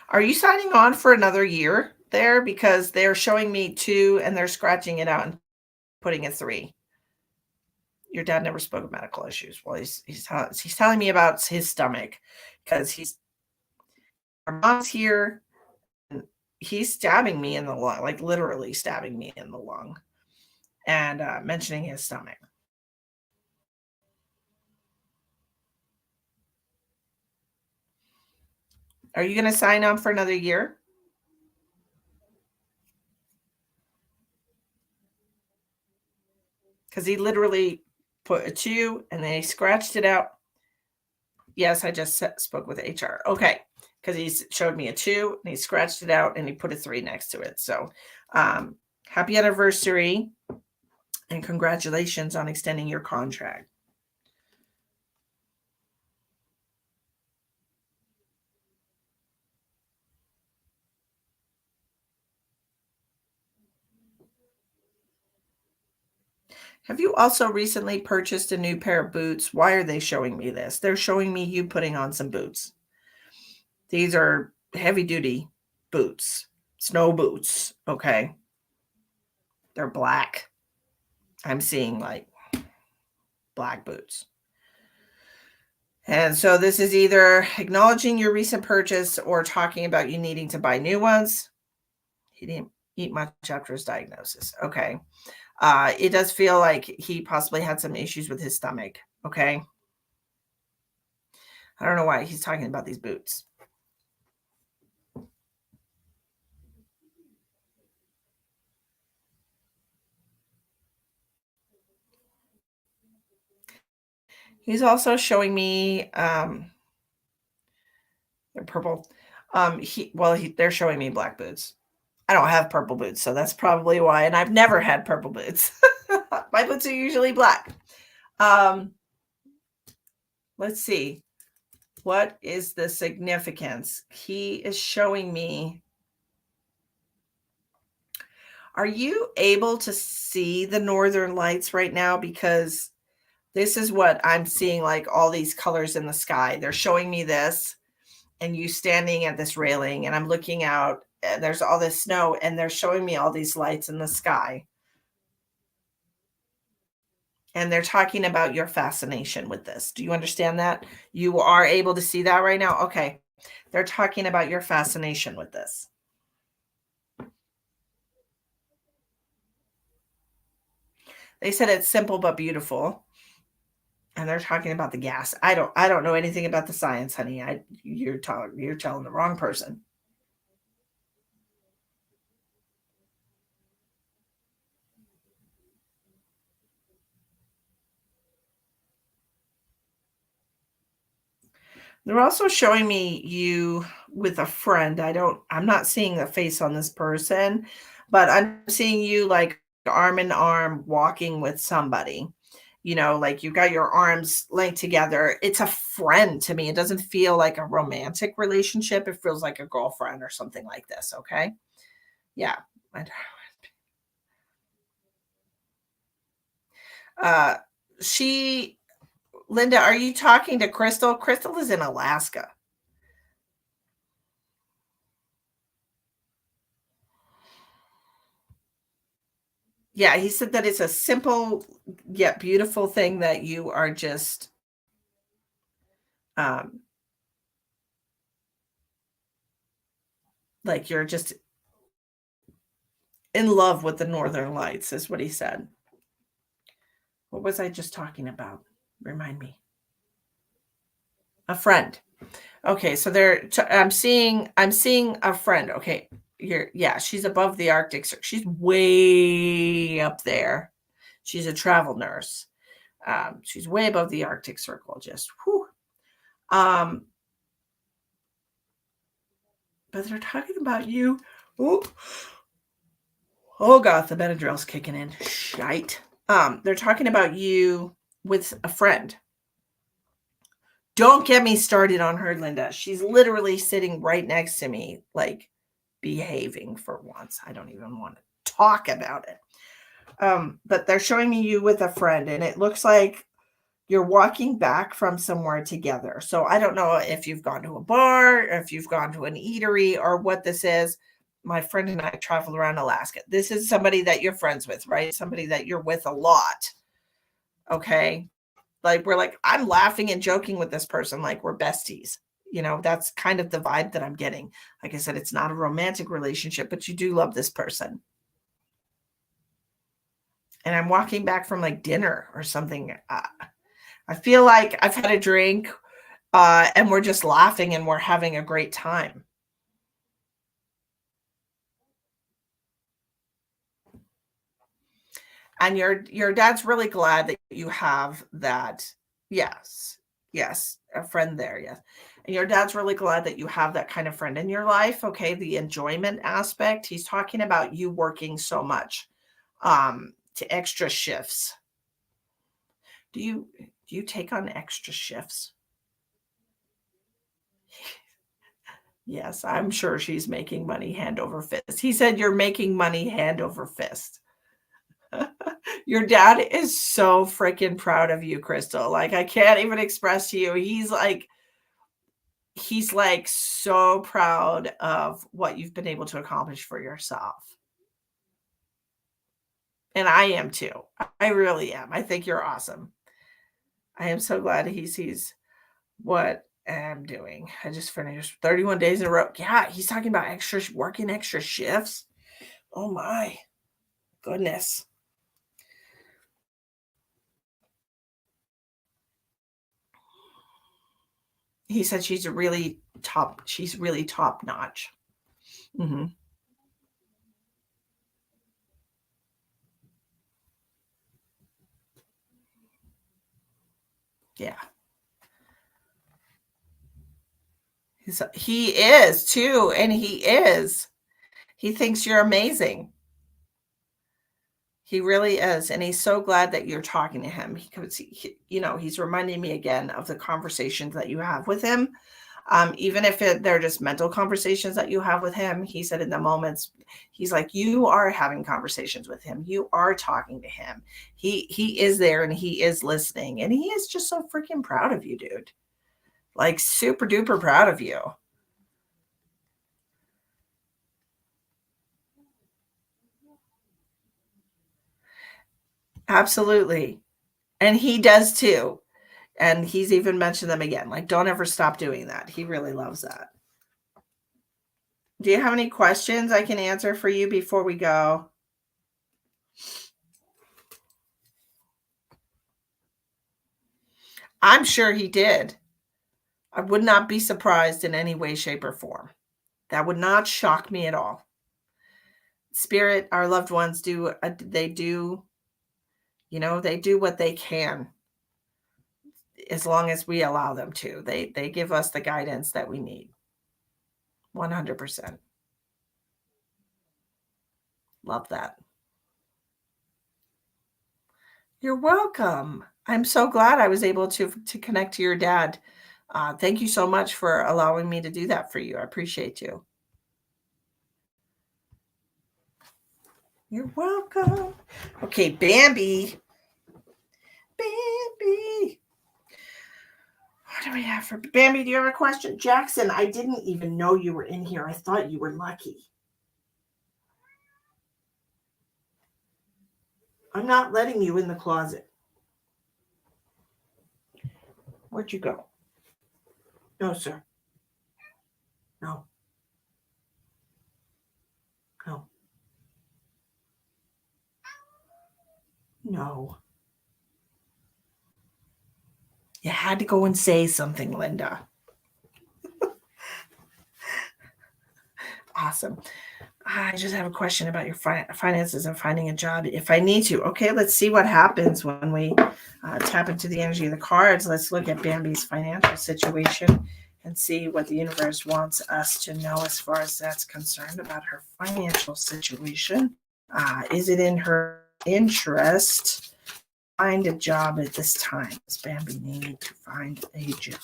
Are you signing on for another year there? Because they're showing me 2 and they're scratching it out and putting a 3. Your dad never spoke of medical issues. Well, he's telling me about his stomach because he's our mom's here and he's stabbing me in the lung, like literally stabbing me in the lung and mentioning his stomach. Are you going to sign on for another year? Because he literally put a 2 and then he scratched it out. Yes, I just spoke with HR. Okay. Because he showed me a 2 and he scratched it out and he put a 3 next to it. So happy anniversary and congratulations on extending your contract. Have you also recently purchased a new pair of boots? Why are they showing me this? They're showing me you putting on some boots. These are heavy duty boots, snow boots. Okay. They're black. I'm seeing like black boots. And so this is either acknowledging your recent purchase or talking about you needing to buy new ones. He didn't eat much after his diagnosis. Okay. It does feel like he possibly had some issues with his stomach. Okay. I don't know why he's talking about these boots. He's also showing me they're purple. They're showing me black boots. I don't have purple boots, so that's probably why. And I've never had purple boots. My boots are usually black. Um, let's see. What is the significance? He is showing me. Are you able to see the northern lights right now? Because this is what I'm seeing, like all these colors in the sky. They're showing me this, and you standing at this railing, and I'm looking out, and there's all this snow, and they're showing me all these lights in the sky. And they're talking about your fascination with this. Do you understand that? You are able to see that right now? Okay. They're talking about your fascination with this. They said it's simple but beautiful. And they're talking about the gas. I don't know anything about the science, honey. You're telling the wrong person. They're also showing me you with a friend. I'm not seeing the face on this person, but I'm seeing you like arm in arm walking with somebody. Like you got your arms linked together. It's a friend to me. It doesn't feel like a romantic relationship. It feels like a girlfriend or something like this. Okay. Yeah. And, Uh, she, Linda, are you talking to Crystal? Crystal is in Alaska. Yeah, he said that it's a simple yet beautiful thing that you are just um like you're just in love with the northern lights is what he said. What was I just talking about? Remind me. A friend. Okay, so I'm seeing a friend. Okay. Yeah, she's above the Arctic. She's way up there. She's a travel nurse. She's way above the Arctic Circle, just whew. Um, but they're talking about you. Ooh, oh God, the Benadryl's kicking in. Shite. They're talking about you with a friend. Don't get me started on her, Linda. She's literally sitting right next to me, like behaving for once. I don't even want to talk about it. But they're showing me you with a friend, and it looks like you're walking back from somewhere together. So I don't know if you've gone to a bar, or if you've gone to an eatery, or what this is. My friend and I travel around Alaska. This is somebody that you're friends with, right? Somebody that you're with a lot. Okay. Like we're like, I'm laughing and joking with this person like we're besties. That's kind of the vibe that I'm getting. Like I said, it's not a romantic relationship, but you do love this person. And I'm walking back from like dinner or something. I feel like I've had a drink, and we're just laughing and we're having a great time. And your dad's really glad that you have that. Yes. Yes, a friend there, yes. And your dad's really glad that you have that kind of friend in your life, okay? The enjoyment aspect. He's talking about you working so much, to extra shifts. Do you take on extra shifts? Yes, I'm sure she's making money hand over fist. He said you're making money hand over fist. Your dad is so freaking proud of you, Crystal. Like I can't even express to you. He's like so proud of what you've been able to accomplish for yourself. And I am too. I really am. I think you're awesome. I am so glad he sees what I'm doing. I just finished 31 days in a row. Yeah, he's talking about working extra shifts. Oh my goodness. He said she's really top notch. Mhm. Yeah. He is too, and he is. He thinks you're amazing. He really is, and he's so glad that you're talking to him because he's reminding me again of the conversations that you have with him. Even if they're just mental conversations that you have with him, he said in the moments, he's like, you are having conversations with him. You are talking to him. He is there and he is listening, and he is just so freaking proud of you, dude. Like super duper proud of you. Absolutely. And he does too. And he's even mentioned them again. Like, don't ever stop doing that. He really loves that. Do you have any questions I can answer for you before we go? I'm sure he did. I would not be surprised in any way, shape, or form. That would not shock me at all. Spirit, our loved ones they do, they do what they can as long as we allow them to. They give us the guidance that we need. 100%. Love that. You're welcome. I'm so glad I was able to connect to your dad. Thank you so much for allowing me to do that for you. I appreciate you. You're welcome. Okay, Bambi. Bambi. What do we have for Bambi? Do you have a question? Jackson, I didn't even know you were in here. I thought you were lucky. I'm not letting you in the closet. Where'd you go? No, sir. No. No. No. You had to go and say something, Linda. Awesome. I just have a question about your finances and finding a job if I need to. Okay, let's see what happens when we tap into the energy of the cards. Let's look at Bambi's financial situation and see what the universe wants us to know as far as that's concerned about her financial situation. Is it in her interest to find a job at this time? Does Bambi need to find a job?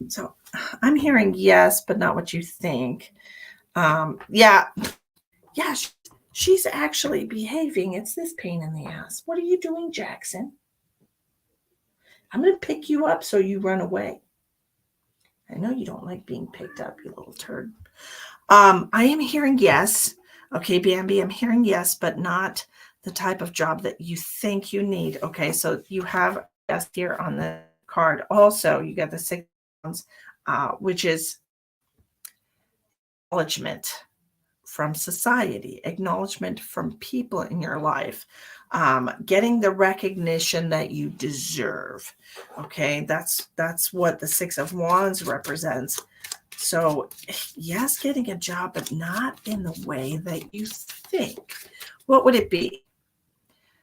So I'm hearing yes, but not what you think. Yeah, she's actually behaving. It's this pain in the ass. What are you doing, Jackson? I'm going to pick you up so you run away. I know you don't like being picked up, you little turd. I am hearing yes. Okay, Bambi, I'm hearing yes, but not the type of job that you think you need. Okay, so you have yes here on the card. Also, you got the 6 pounds, which is acknowledgement from society, acknowledgement from people in your life, getting the recognition that you deserve. Okay, that's what the 6 of Wands represents. So yes, getting a job, but not in the way that you think. What would it be?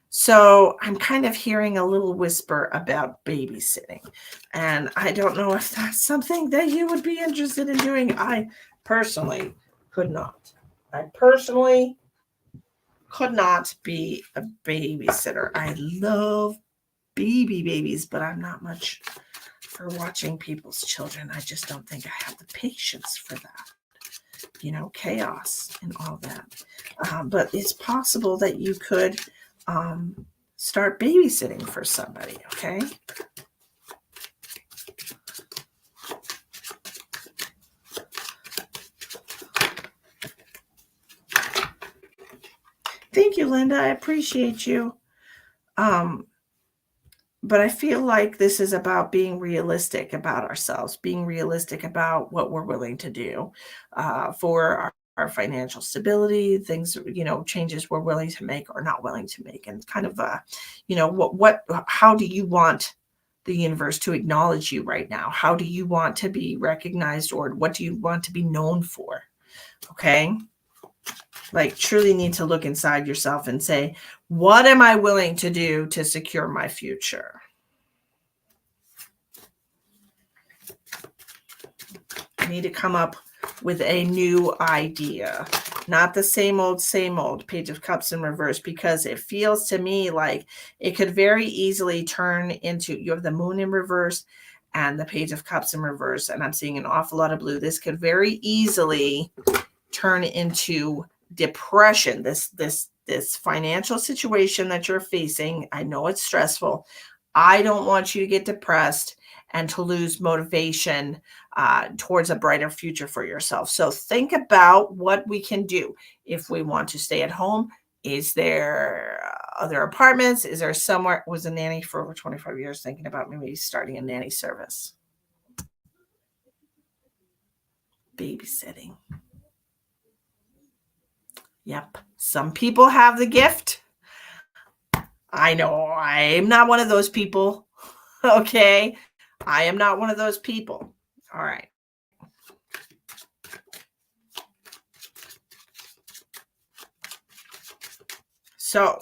So I'm kind of hearing a little whisper about babysitting, and I don't know if that's something that you would be interested in doing. I personally could not. I personally could not be a babysitter. I love babies, but I'm not much for watching people's children. I just don't think I have the patience for that. Chaos and all that. But it's possible that you could start babysitting for somebody, okay? Thank you, Linda. I appreciate you. But I feel like this is about being realistic about ourselves, being realistic about what we're willing to do for our financial stability, things, changes we're willing to make or not willing to make. And kind of, how do you want the universe to acknowledge you right now? How do you want to be recognized, or what do you want to be known for? Okay. Like, truly need to look inside yourself and say, what am I willing to do to secure my future? need to come up with a new idea. Not the same old Page of Cups in reverse, because it feels to me like it could very easily turn into, you have the Moon in reverse and the Page of Cups in reverse, and I'm seeing an awful lot of blue. This could very easily turn into depression. This financial situation that you're facing, I know it's stressful. I don't want you to get depressed and to lose motivation towards a brighter future for yourself. So think about what we can do. If we want to stay at home, is there other apartments? Is there somewhere? Was a nanny for over 25 years, thinking about maybe starting a nanny service. Babysitting. Yep. Some people have the gift. I know I'm not one of those people. Okay. I am not one of those people. All right. So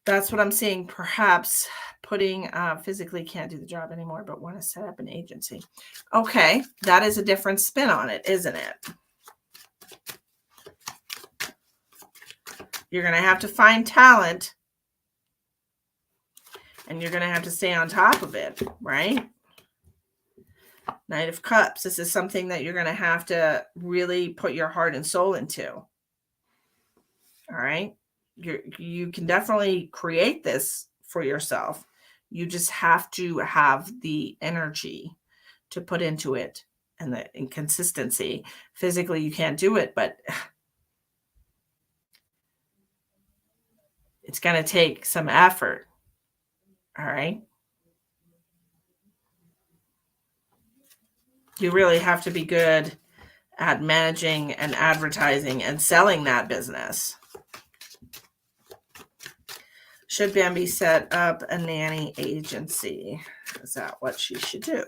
that's what I'm seeing. Perhaps putting physically can't do the job anymore, but want to set up an agency. Okay. That is a different spin on it, isn't it? You're going to have to find talent, and you're going to have to stay on top of it, right? Knight of Cups. This is something that you're going to have to really put your heart and soul into. All right. You can definitely create this for yourself. You just have to have the energy to put into it and the inconsistency. Physically, you can't do it, but it's going to take some effort. All right. You really have to be good at managing and advertising and selling that business. Should Bambi set up a nanny agency? Is that what she should do?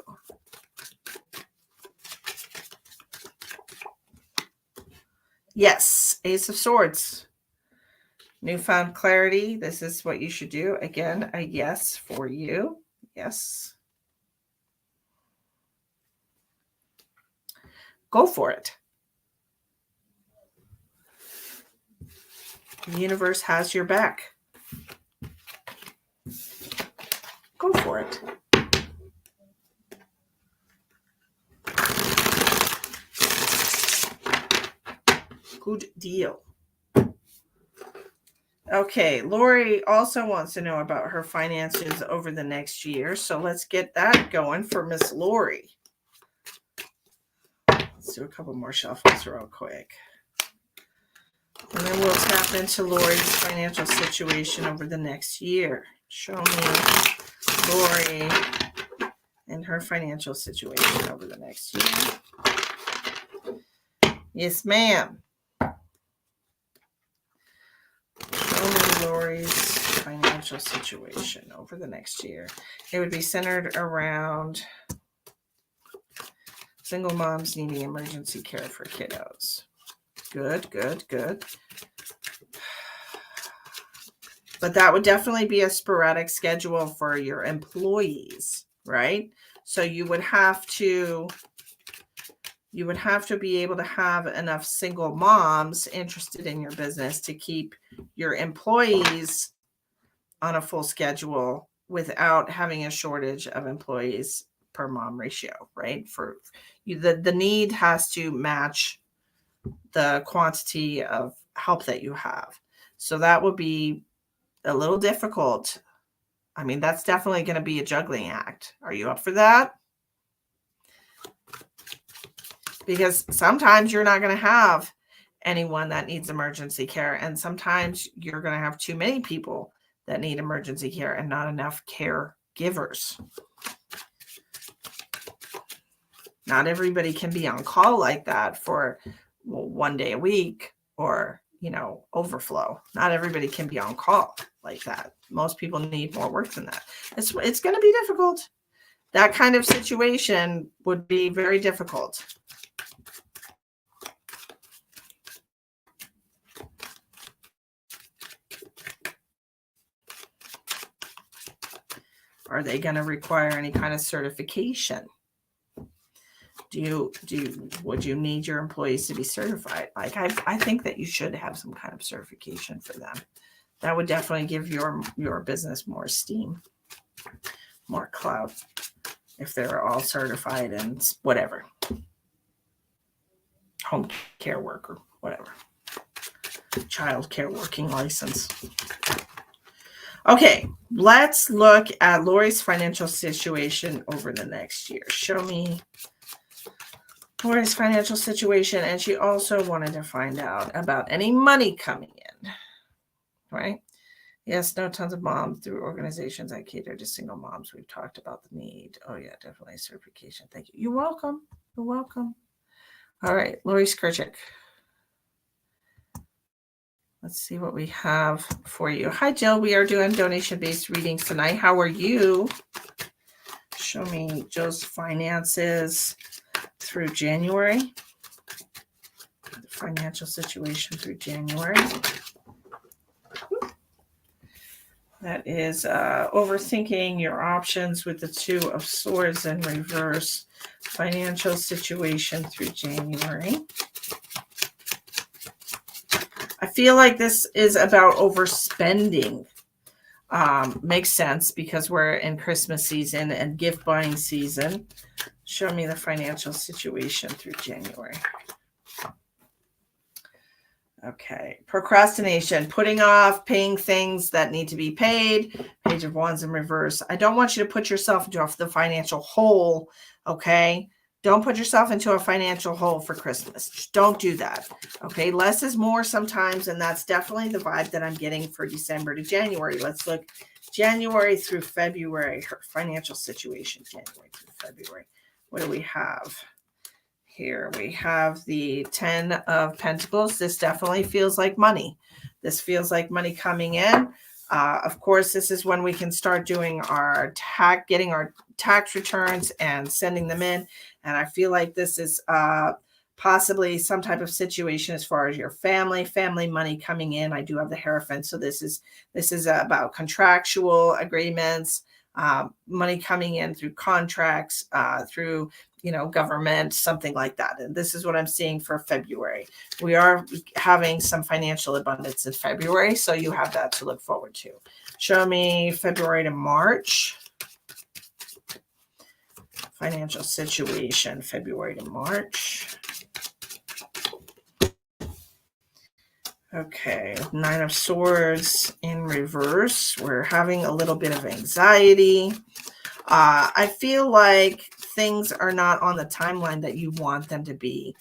Yes, Ace of Swords. Newfound clarity. This is what you should do. Again, a yes for you. Yes. Go for it. The universe has your back. Go for it. Good deal. Okay, Lori also wants to know about her finances over the next year. So let's get that going for Miss Lori. Let's do a couple more shuffles real quick. And then we'll tap into Lori's financial situation over the next year. Show me Lori and her financial situation over the next year. Yes, ma'am. Show me Lori's financial situation over the next year. It would be centered around single moms needing emergency care for kiddos. Good, good, good. But that would definitely be a sporadic schedule for your employees, right? So you would have to be able to have enough single moms interested in your business to keep your employees on a full schedule without having a shortage of employees per mom ratio, right? For you, the need has to match the quantity of help that you have. So that would be a little difficult. I mean, that's definitely going to be a juggling act. Are you up for that? Because sometimes you're not going to have anyone that needs emergency care, and sometimes you're going to have too many people that need emergency care and not enough caregivers. Not everybody can be on call like that for 1 day a week or, overflow. Not everybody can be on call like that. Most people need more work than that. It's going to be difficult. That kind of situation would be very difficult. Are they going to require any kind of certification? Would you need your employees to be certified? Like, I think that you should have some kind of certification for them. That would definitely give your business more steam, more clout, if they're all certified and whatever. Home care worker, whatever. Child care working license. Okay, let's look at Lori's financial situation over the next year. Show me Lori's financial situation. And she also wanted to find out about any money coming in, right? Yes, know tons of moms through organizations that cater to single moms. We've talked about the need. Oh, yeah, definitely certification. Thank you. You're welcome. You're welcome. All right, Lori Skurchik. Let's see what we have for you. Hi, Jill. We are doing donation-based readings tonight. How are you? Show me Jill's finances through January. The financial situation through January. That is overthinking your options with the Two of Swords in reverse. Financial situation through January. I feel like this is about overspending. Makes sense because we're in Christmas season and gift buying season. Show me the financial situation through January. Okay. Procrastination, putting off paying things that need to be paid. Page of Wands in reverse. I don't want you to put yourself into the financial hole. Okay. Don't put yourself into a financial hole for Christmas. Just don't do that. Okay. Less is more sometimes. And that's definitely the vibe that I'm getting for December to January. Let's look January through February, her financial situation, January through February. What do we have? Here we have the 10 of Pentacles. This definitely feels like money. This feels like money coming in. Of course, this is when we can start doing getting our tax returns and sending them in. And I feel like this is possibly some type of situation as far as your family money coming in. I do have the Hierophant. So this is about contractual agreements, money coming in through contracts, through government, something like that. And this is what I'm seeing for February. We are having some financial abundance in February, so you have that to look forward to. Show me February to March. Financial situation, February to March. Okay, 9 of Swords in reverse. We're having a little bit of anxiety. I feel like things are not on the timeline that you want them to be.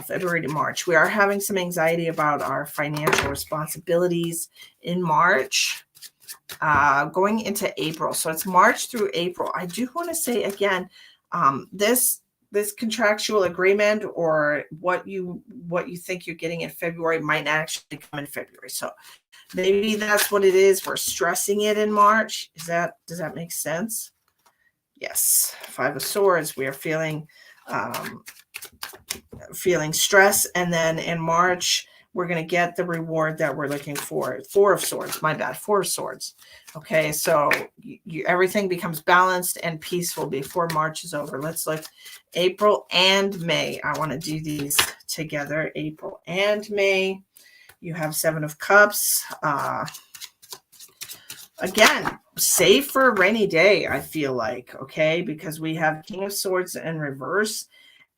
February to March. We are having some anxiety about our financial responsibilities in March, going into April. So it's March through April. I do want to say again, this contractual agreement or what you think you're getting in February might not actually come in February. So maybe that's what it is. We're stressing it in March. Does that make sense? Yes. 5 of Swords. We are feeling stress. And then in March, we're going to get the reward that we're looking for. 4 of Swords. My bad. 4 of Swords. Okay. So everything becomes balanced and peaceful before March is over. Let's look April and May. I want to do these together. April and May. You have 7 of Cups. Again, save for a rainy day, I feel like, okay? Because we have King of Swords in reverse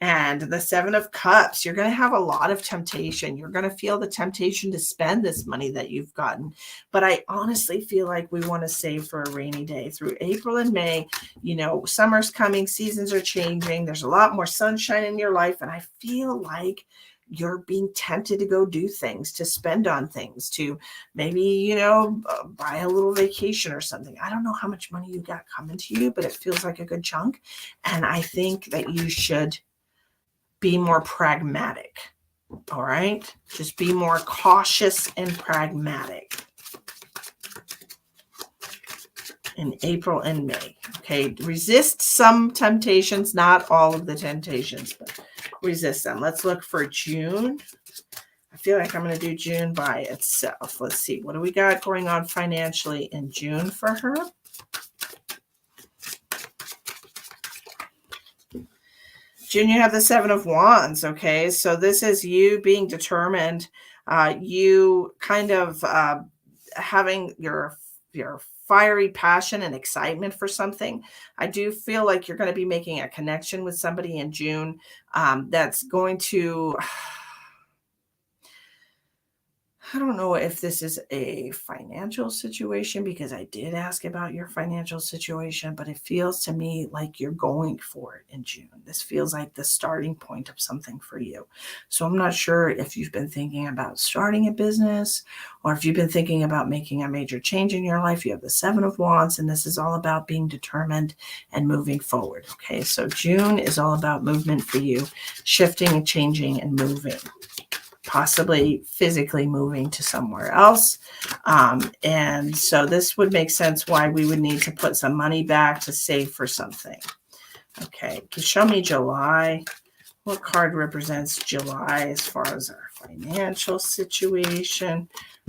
and the 7 of Cups. You're going to have a lot of temptation. You're going to feel the temptation to spend this money that you've gotten. But I honestly feel like we want to save for a rainy day. Through April and May, summer's coming, seasons are changing. There's a lot more sunshine in your life. And I feel like you're being tempted to go do things, to spend on things, to maybe, buy a little vacation or something. I don't know how much money you got coming to you, but it feels like a good chunk. And I think that you should be more pragmatic. All right. Just be more cautious and pragmatic in April and May. Okay. Resist some temptations, not all of the temptations, but resist them. Let's look for June. I feel like I'm going to do June by itself. Let's see. What do we got going on financially in June for her? June, you have the Seven of Wands. Okay, so this is you being determined. You kind of having your fiery passion and excitement for something. I do feel like you're going to be making a connection with somebody in June that's going to I don't know if this is a financial situation because I did ask about your financial situation, but it feels to me like you're going for it in June. This feels like the starting point of something for you. So I'm not sure if you've been thinking about starting a business or if you've been thinking about making a major change in your life. You have the Seven of Wands, and this is all about being determined and moving forward. Okay, so June is all about movement for you, shifting and changing and moving, possibly physically moving to somewhere else. And so this would make sense why we would need to put some money back to save for something. Okay, show me July. What card represents July as far as our financial situation?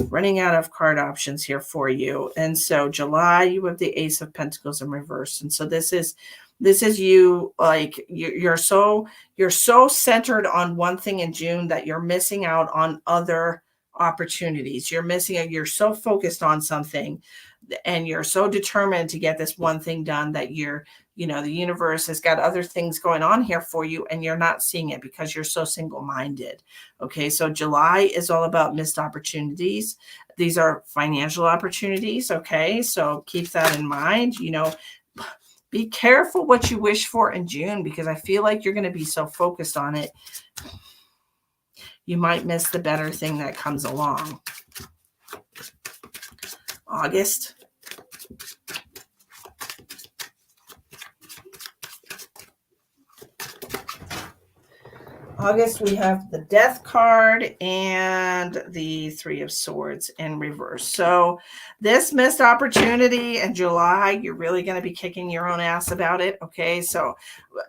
Running out of card options here for you. And so July, you have the Ace of Pentacles in reverse. And so this is you, like you're so centered on one thing in June that you're missing out on other opportunities. You're so focused on something and you're so determined to get this one thing done that the universe has got other things going on here for you and you're not seeing it because you're so single-minded. Okay, so July is all about missed opportunities. These are financial opportunities. Okay, so keep that in mind. Be careful what you wish for in June because I feel like you're going to be so focused on it. You might miss the better thing that comes along. August. August, we have the Death card and the Three of Swords in reverse. So this missed opportunity in July, you're really going to be kicking your own ass about it. Okay, so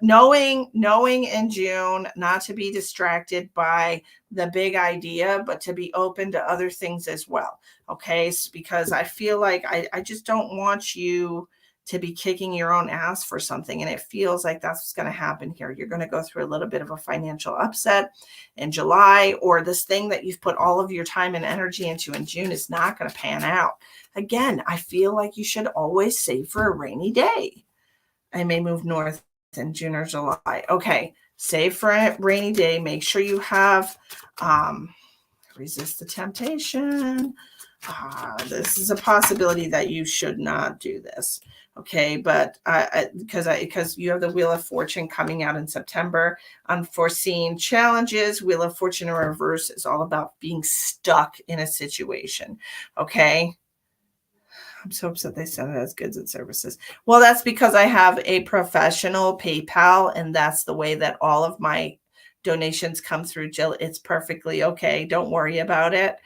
knowing in June not to be distracted by the big idea, but to be open to other things as well. Okay, because I feel like I just don't want you to be kicking your own ass for something. And it feels like that's what's going to happen here. You're going to go through a little bit of a financial upset in July, or this thing that you've put all of your time and energy into in June is not going to pan out. Again, I feel like you should always save for a rainy day. I may move north in June or July. Okay, save for a rainy day. Make sure you have resist the temptation. This is a possibility that you should not do this. Okay, but because you have the Wheel of Fortune coming out in September, unforeseen challenges. Wheel of Fortune in reverse is all about being stuck in a situation. Okay. I'm so upset they said it as goods and services. Well, that's because I have a professional PayPal, and that's the way that all of my donations come through, Jill. It's perfectly okay. Don't worry about it.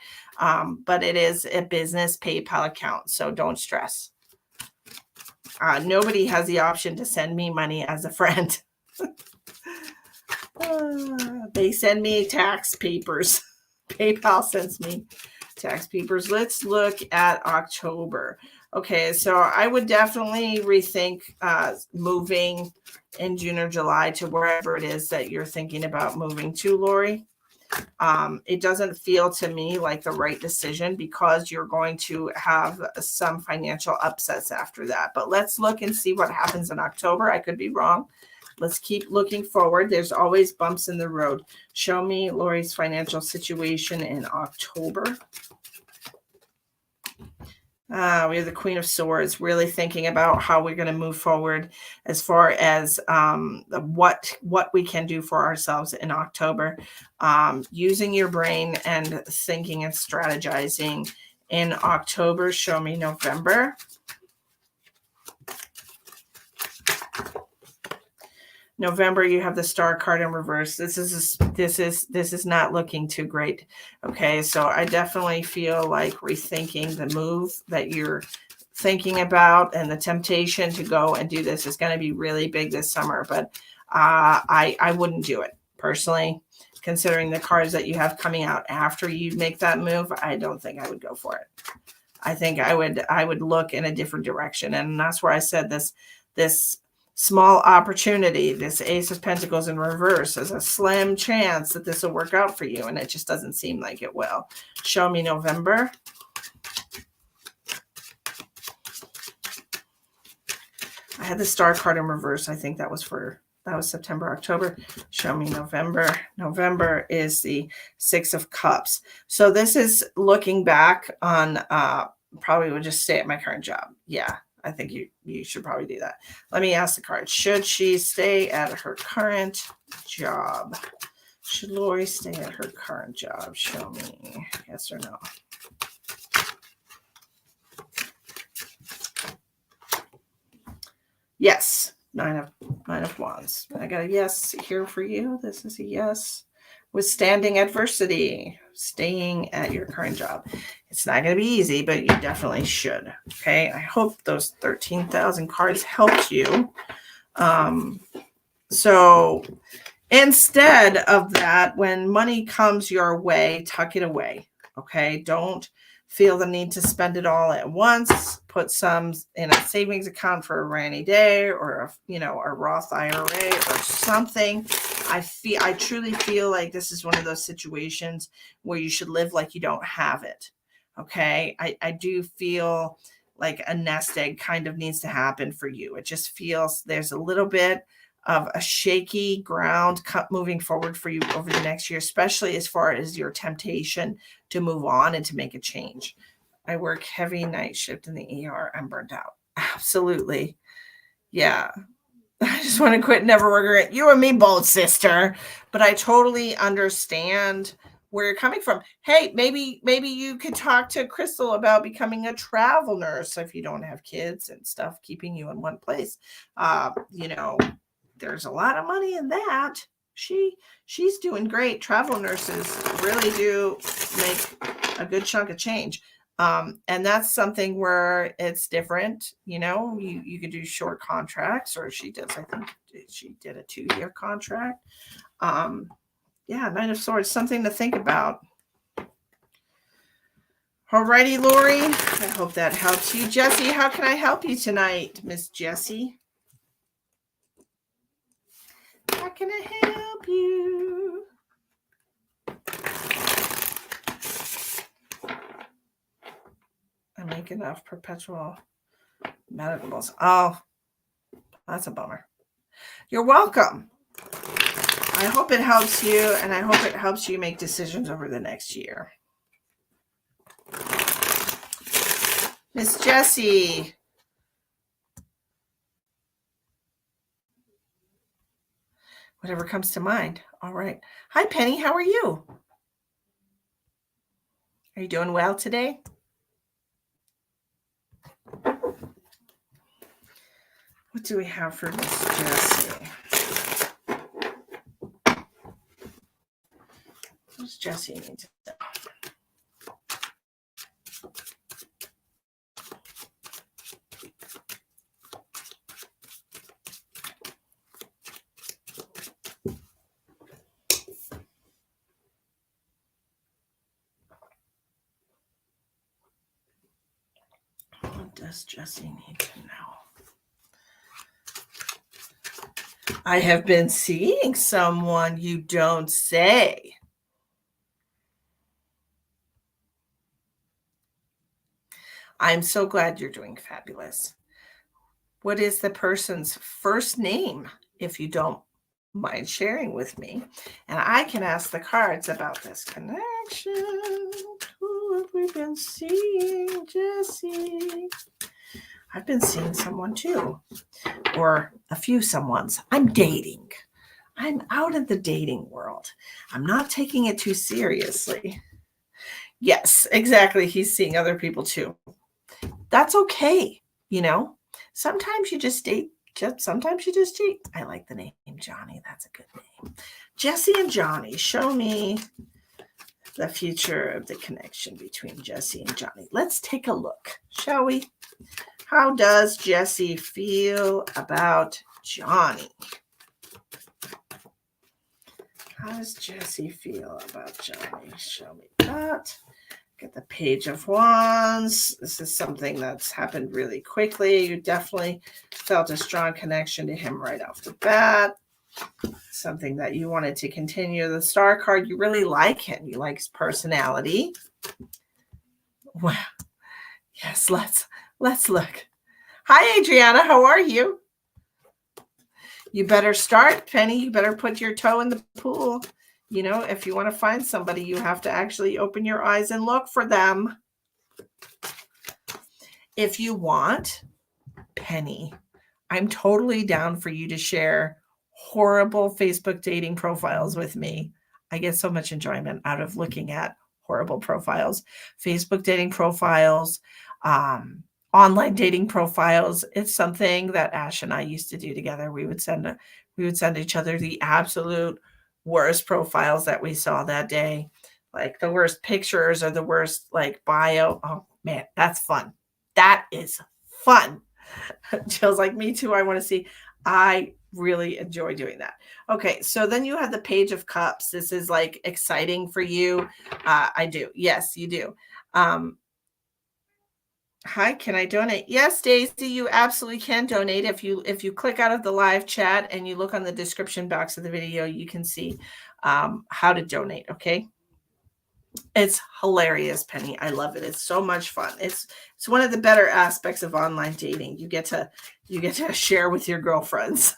But it is a business PayPal account, so don't stress. Nobody has the option to send me money as a friend. They send me tax papers. PayPal sends me tax papers. Let's look at October. Okay, so I would definitely rethink moving in June or July to wherever it is that you're thinking about moving to, Lori. It doesn't feel to me like the right decision because you're going to have some financial upsets after that. But let's look and see what happens in October. I could be wrong. Let's keep looking forward. There's always bumps in the road. Show me Lori's financial situation in October. We have the Queen of Swords, really thinking about how we're going to move forward as far as what we can do for ourselves in October. Using your brain and thinking and strategizing in October. Show me November. November, you have the Star card in reverse. This is not looking too great. Okay, so I definitely feel like rethinking the move that you're thinking about, and the temptation to go and do this is going to be really big this summer. But I wouldn't do it personally, considering the cards that you have coming out after you make that move. I don't think I would go for it. I think I would look in a different direction, and that's where I said this Small opportunity. This Ace of Pentacles in reverse. There's a slim chance that this will work out for you, and it just doesn't seem like it will. Show me November. I had the Star card in reverse. I think that was September, October. Show me November. November is the Six of Cups. So this is looking back on probably would just stay at my current job. Yeah, I think you should probably do that. Let me ask the card. Should she stay at her current job? Should Lori stay at her current job? Show me yes or no. Yes. Nine of Wands. I got a yes here for you. This is a yes. Withstanding adversity, staying at your current job. It's not going to be easy, but you definitely should. Okay. I hope those 13,000 cards helped you. So instead of that, when money comes your way, tuck it away. Okay. Don't feel the need to spend it all at once. Put some in a savings account for a rainy day, or a Roth IRA or something. I truly feel like this is one of those situations where you should live like you don't have it. Okay. I do feel like a nest egg kind of needs to happen for you. It just feels there's a little bit of a shaky ground moving forward for you over the next year, especially as far as your temptation to move on and to make a change. I work heavy night shift in the ER. I'm burnt out. Absolutely. Yeah. I just want to quit, never regret. You and me both, sister. But I totally understand where you're coming from. Hey, maybe you could talk to Crystal about becoming a travel nurse if you don't have kids and stuff keeping you in one place. There's a lot of money in that. She's doing great. Travel nurses really do make a good chunk of change. And that's something where it's different. You could do short contracts, or she does. I think she did a 2-year contract. Nine of Swords, something to think about. Alrighty, Lori. I hope that helps you. Jessie, how can I help you tonight, Miss Jessie? How can I help you? I make enough perpetual medicals. Oh, that's a bummer. You're welcome. I hope it helps you, and I hope it helps you make decisions over the next year. Miss Jessie. Whatever comes to mind. All right. Hi, Penny. How are you? Are you doing well today? What do we have for Miss Jessie? What does Jessie need to know? What does Jessie need to know? I have been seeing someone, you don't say. I'm so glad you're doing fabulous. What is the person's first name, if you don't mind sharing with me? And I can ask the cards about this connection. Who have we been seeing, Jessie? I've been seeing someone too, or a few someones. I'm dating. I'm out in the dating world. I'm not taking it too seriously. Yes, exactly. He's seeing other people too. That's okay. Sometimes you just date. Sometimes you just cheat. I like the name Johnny. That's a good name. Jessie and Johnny. Show me the future of the connection between Jessie and Johnny. Let's take a look, shall we? How does Jessie feel about Johnny? How does Jessie feel about Johnny? Show me that. Get the Page of Wands. This is something that's happened really quickly. You definitely felt a strong connection to him right off the bat. Something that you wanted to continue. The Star card, you really like him. You like his personality. Well, yes, let's look. Hi, Adriana. How are you? You better start, Penny. You better put your toe in the pool. You know, if you want to find somebody, you have to actually open your eyes and look for them. If you want, Penny, I'm totally down for you to share horrible Facebook dating profiles with me. I get so much enjoyment out of looking at horrible profiles, Facebook dating profiles, online dating profiles. It's something that Ash and I used to do together. We would send each other the absolute worst profiles that we saw that day, like the worst pictures or the worst like bio. Oh man, that's fun. That is fun. Jill's like, me too. I want to see. I really enjoy doing that. Okay, so then you have the Page of Cups. This is like exciting for you. I do. Yes, you do. Hi, can I donate? Yes, Daisy, you absolutely can donate. If you click out of the live chat and you look on the description box of the video, you can see how to donate. Okay. It's hilarious, Penny. I love it. It's so much fun. It's one of the better aspects of online dating. You get to share with your girlfriends.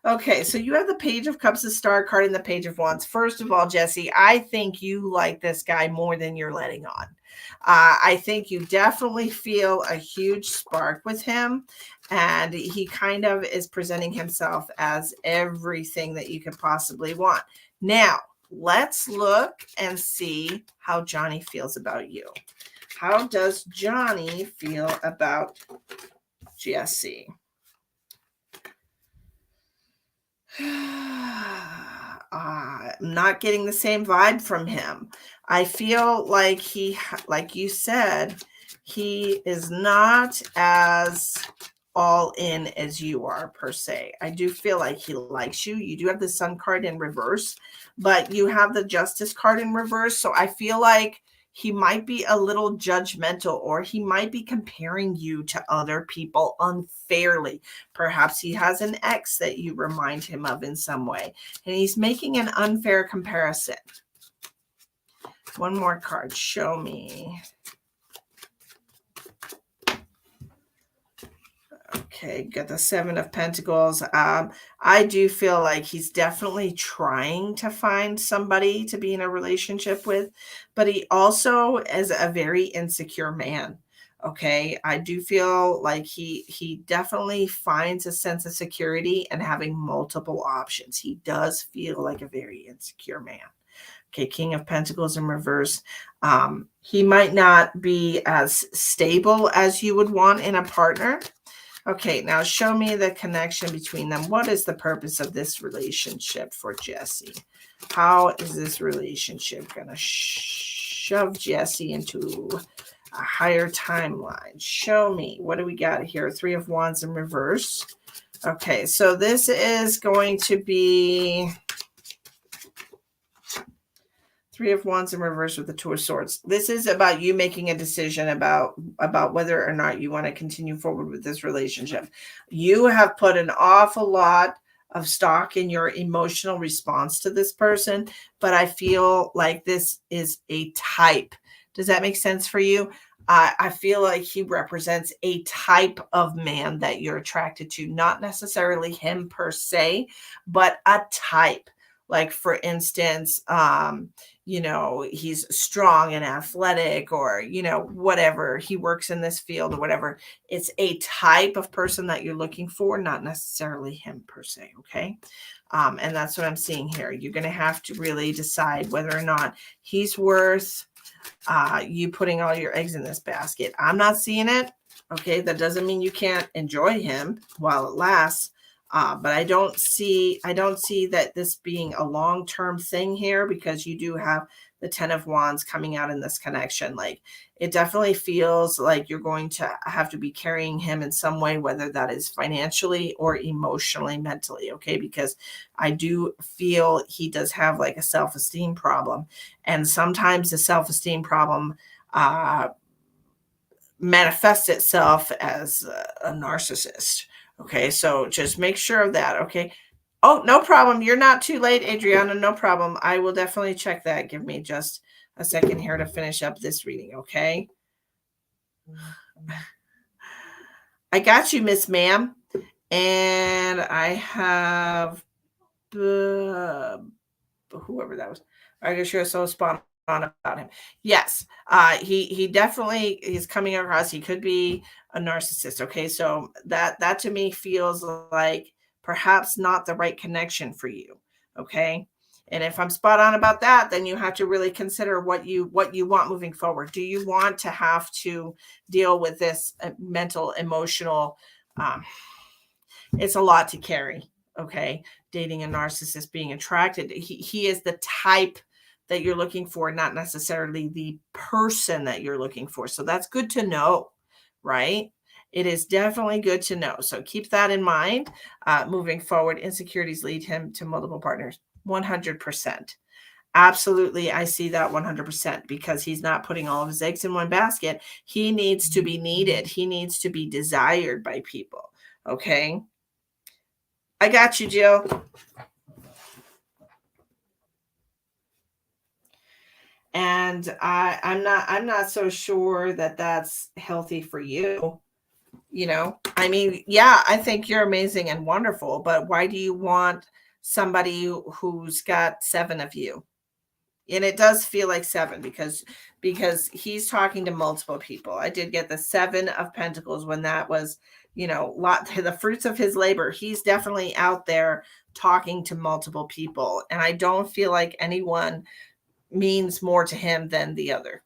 Okay, so you have the Page of Cups, the Star card, and the Page of Wands. First of all, Jessie, I think you like this guy more than you're letting on. I think you definitely feel a huge spark with him, and he kind of is presenting himself as everything that you could possibly want. Now, let's look and see how Johnny feels about you. How does Johnny feel about Jessie? I'm not getting the same vibe from him. I feel like like you said, he is not as all in as you are per se. I do feel like he likes you. You do have the Sun card in reverse, but you have the Justice card in reverse. So I feel like he might be a little judgmental, or he might be comparing you to other people unfairly. Perhaps he has an ex that you remind him of in some way, and he's making an unfair comparison. One more card. Show me. Okay, got the Seven of Pentacles. I do feel like he's definitely trying to find somebody to be in a relationship with, but he also is a very insecure man. Okay, I do feel like he definitely finds a sense of security and having multiple options. He does feel like a very insecure man. Okay, King of Pentacles in reverse. He might not be as stable as you would want in a partner. Okay, now show me the connection between them. What is the purpose of this relationship for Jessie? How is this relationship going to shove Jessie into a higher timeline? Show me. What do we got here? Three of Wands in reverse. Okay, so this is going to be Three of Wands in reverse with the Two of Swords. This is about you making a decision about whether or not you want to continue forward with this relationship. You have put an awful lot of stock in your emotional response to this person, but I feel like this is a type. Does that make sense for you? I feel like he represents a type of man that you're attracted to, not necessarily him per se, but a type. Like, for instance, you know, he's strong and athletic, or, you know, whatever, he works in this field or whatever. It's a type of person that you're looking for, not necessarily him per se. Okay. And that's what I'm seeing here. You're going to have to really decide whether or not he's worth you putting all your eggs in this basket. I'm not seeing it. Okay. That doesn't mean you can't enjoy him while it lasts. But I don't see that this being a long-term thing here, because you do have the 10 of Wands coming out in this connection. Like, it definitely feels like you're going to have to be carrying him in some way, whether that is financially or emotionally, mentally, okay? Because I do feel he does have like a self-esteem problem, and sometimes the self-esteem problem uh, manifests itself as a narcissist. Okay, so just make sure of that. Okay. Oh, no problem. You're not too late, Adriana. No problem. I will definitely check that. Give me just a second here to finish up this reading. Okay. I got you, Miss Ma'am. And I have whoever that was. I guess you're so spot on about him. Yes, he definitely is coming across. He could be a narcissist. Okay, so that to me feels like perhaps not the right connection for you. Okay, and if I'm spot on about that, then you have to really consider what you want moving forward. Do you want to have to deal with this mental, emotional? Um, it's a lot to carry. Okay, dating a narcissist, being attracted, he is the type that you're looking for, not necessarily the person that you're looking for. So that's good to know, right? It is definitely good to know. So keep that in mind. Moving forward, insecurities lead him to multiple partners. 100%. Absolutely. I see that 100%, because he's not putting all of his eggs in one basket. He needs to be needed. He needs to be desired by people. Okay. I got you, Jill. And I'm not so sure that that's healthy for you. You know, I mean, yeah, I think you're amazing and wonderful, but why do you want somebody who's got 7 of you? And it does feel like 7, because he's talking to multiple people. I did get the 7 of Pentacles when that was, lot the fruits of his labor. He's definitely out there talking to multiple people, and I don't feel like anyone means more to him than the other.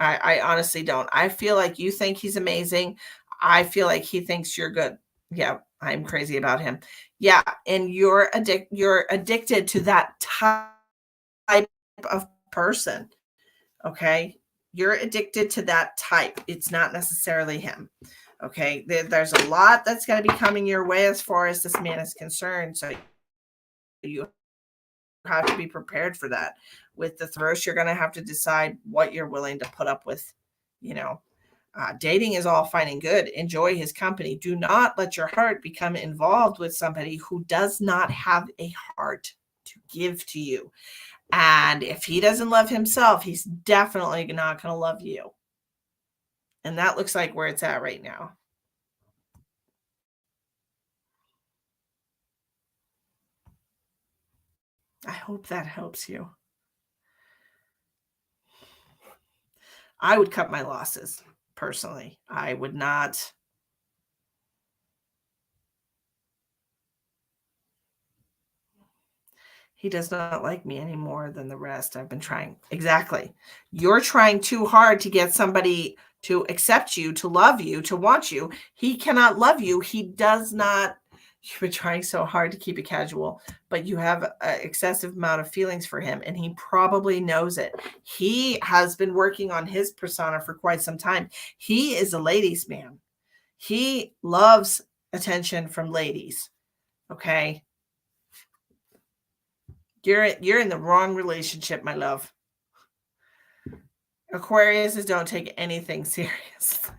I honestly don't. I feel like you think he's amazing. I feel like he thinks you're good. Yeah, I'm crazy about him. Yeah, and you're addicted to that type of person. Okay, you're addicted to that type. It's not necessarily him. Okay, there's a lot that's going to be coming your way as far as this man is concerned. So you have to be prepared for that. With the throws, you're going to have to decide what you're willing to put up with. Dating is all fine and good. Enjoy his company. Do not let your heart become involved with somebody who does not have a heart to give to you. And if he doesn't love himself, he's definitely not going to love you. And that looks like where it's at right now. I hope that helps you. I would cut my losses personally. I would not. He does not like me any more than the rest. I've been trying. Exactly. You're trying too hard to get somebody to accept you, to love you, to want you. He cannot love you. He does not. You've been trying so hard to keep it casual, but you have an excessive amount of feelings for him, and he probably knows it. He has been working on his persona for quite some time. He is a ladies' man. He loves attention from ladies. Okay. You're in the wrong relationship, my love. Aquariuses don't take anything seriously.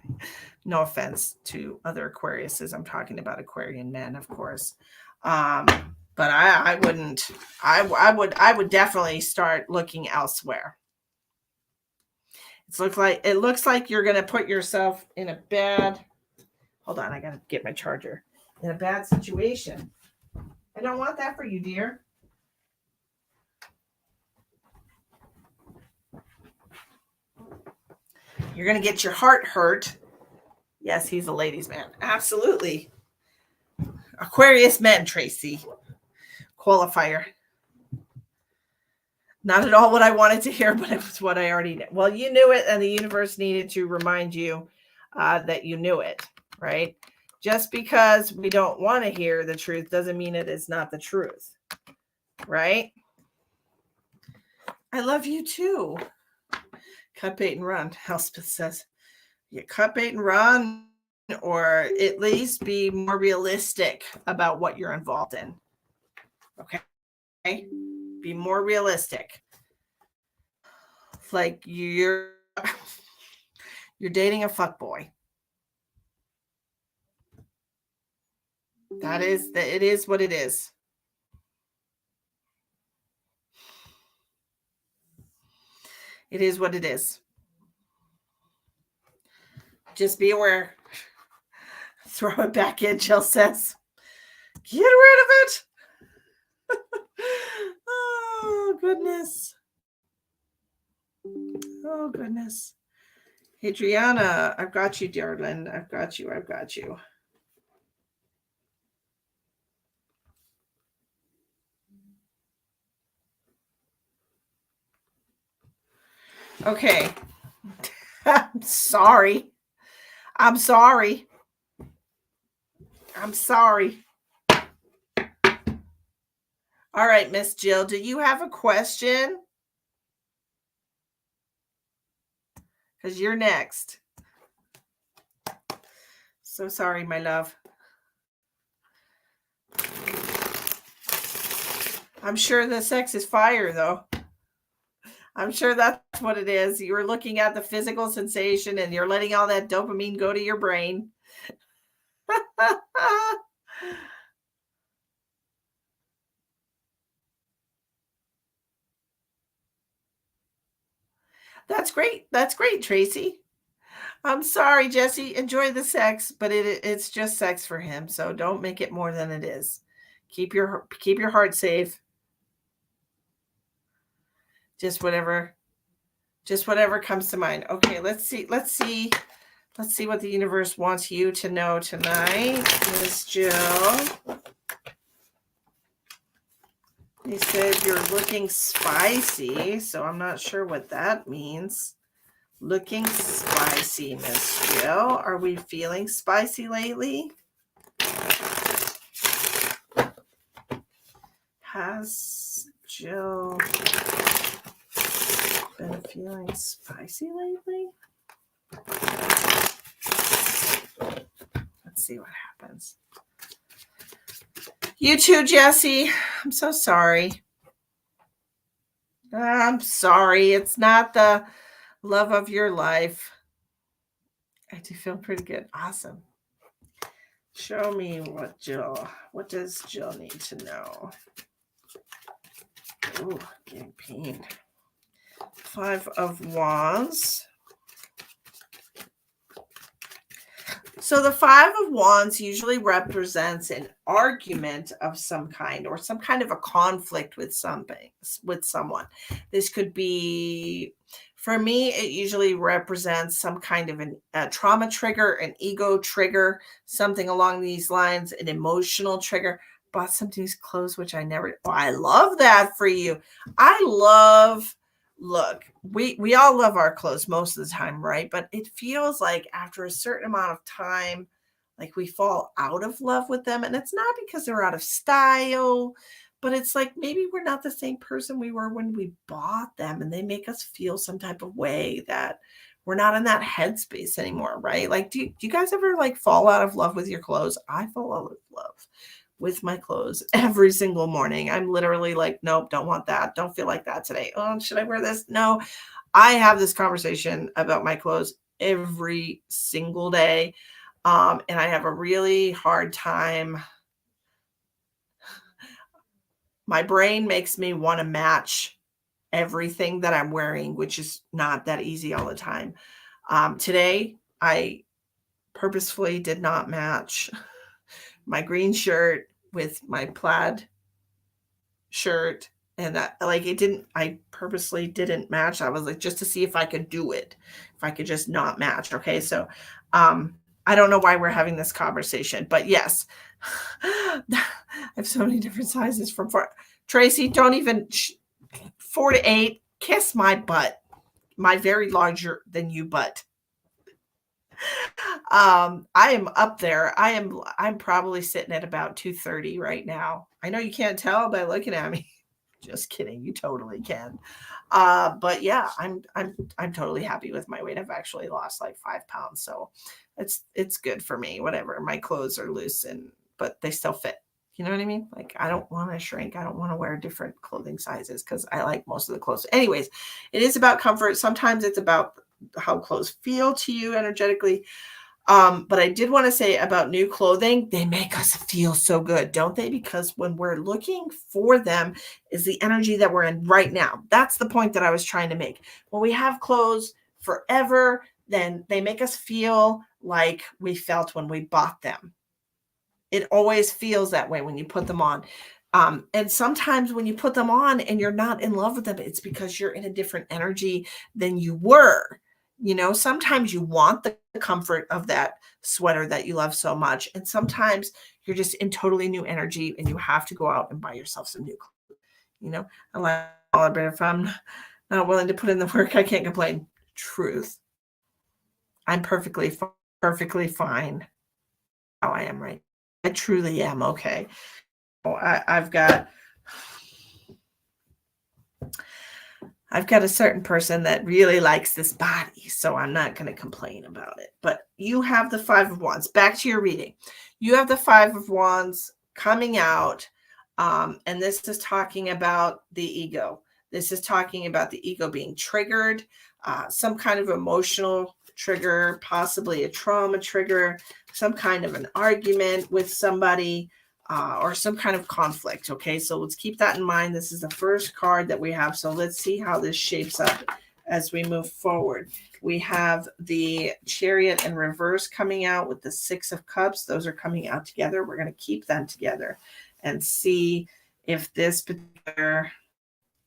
No offense to other Aquariuses. I'm talking about Aquarian men, of course. But I wouldn't. I would definitely start looking elsewhere. It looks like you're gonna put yourself in a bad. Hold on, I gotta get my charger. In a bad situation. I don't want that for you, dear. You're going to get your heart hurt. Yes, he's a ladies' man. Absolutely. Aquarius men, Tracy. Qualifier. Not at all what I wanted to hear, but it was what I already knew. Well, you knew it, and the universe needed to remind you that you knew it, right? Just because we don't want to hear the truth doesn't mean it is not the truth, right? I love you too. Cut bait and run, Elspeth says. You cut bait and run, or at least be more realistic about what you're involved in. Okay? Be more realistic. Like you're dating a fuckboy. It is what it is. It is what it is. Just be aware. Throw it back in, Jill says. Get rid of it. Oh, goodness. Oh, goodness. Adriana, I've got you, darling. I've got you. Okay. I'm sorry. All right, Miss Jill, do you have a question? Because you're next. So sorry, my love. I'm sure the sex is fire, though. I'm sure that's what it is. You were looking at the physical sensation and you're letting all that dopamine go to your brain. That's great. That's great, Tracy. I'm sorry, Jesse. Enjoy the sex, but it's just sex for him. So don't make it more than it is. Keep your heart safe. Just whatever comes to mind. Okay, let's see what the universe wants you to know tonight, Miss Jill. They said you're looking spicy, so I'm not sure what that means. Looking spicy, Miss Jill. Are we feeling spicy lately? Has Jill been feeling spicy lately? Let's see what happens. You too, Jesse. I'm so sorry. I'm sorry. It's not the love of your life. I do feel pretty good. Awesome. Show me what does Jill need to know? Oh, getting pain. 5 of Wands. So the 5 of Wands usually represents an argument of some kind or some kind of a conflict with someone. This could be, for me, it usually represents some kind of a trauma trigger, an ego trigger, something along these lines, an emotional trigger. Bought some these clothes, which I never. Oh, I love that for you. Look, we all love our clothes most of the time, right? But it feels like after a certain amount of time, like we fall out of love with them. And it's not because they're out of style, but it's like maybe we're not the same person we were when we bought them, and they make us feel some type of way that we're not in that headspace anymore, right? Like, do you guys ever like fall out of love with your clothes? I fall out of love with my clothes every single morning. I'm literally like, nope, don't want that. Don't feel like that today. Oh, should I wear this? No. I have this conversation about my clothes every single day. And I have a really hard time. My brain makes me want to match everything that I'm wearing, which is not that easy all the time. Today, I purposefully did not match my green shirt with my plaid shirt, and that like I purposely didn't match. I was like, just to see if I could do it, if I could just not match. Okay, so I don't know why we're having this conversation, but yes, I have so many different sizes from 4. Tracy, don't even 4 to 8. Kiss my butt, my very larger than you butt. I am up there. I'm probably sitting at about 230 right now. I know you can't tell by looking at me. Just kidding. You totally can. But yeah, I'm totally happy with my weight. I've actually lost like 5 pounds. So it's good for me. Whatever. My clothes are loose but they still fit. You know what I mean? Like I don't want to shrink. I don't want to wear different clothing sizes because I like most of the clothes. Anyways, it is about comfort. Sometimes it's about how clothes feel to you energetically. But I did want to say about new clothing, they make us feel so good, don't they? Because when we're looking for them is the energy that we're in right now. That's the point that I was trying to make. When we have clothes forever, then they make us feel like we felt when we bought them. It always feels that way when you put them on. And sometimes when you put them on and you're not in love with them, it's because you're in a different energy than you were. Sometimes you want the comfort of that sweater that you love so much. And sometimes you're just in totally new energy and you have to go out and buy yourself some new clothes. I like all of it. If I'm not willing to put in the work, I can't complain. Truth. I'm perfectly fine how I am right. I truly am okay. I've got a certain person that really likes this body, so I'm not going to complain about it. But you have the Five of Wands. Back to your reading. You have the Five of Wands coming out, and this is talking about the ego. This is talking about the ego being triggered, some kind of emotional trigger, possibly a trauma trigger, some kind of an argument with somebody, or some kind of conflict. Okay, so let's keep that in mind. This is the first card that we have. So let's see how this shapes up as we move forward. We have the Chariot in reverse coming out with the Six of Cups. Those are coming out together. We're going to keep them together and see if this particular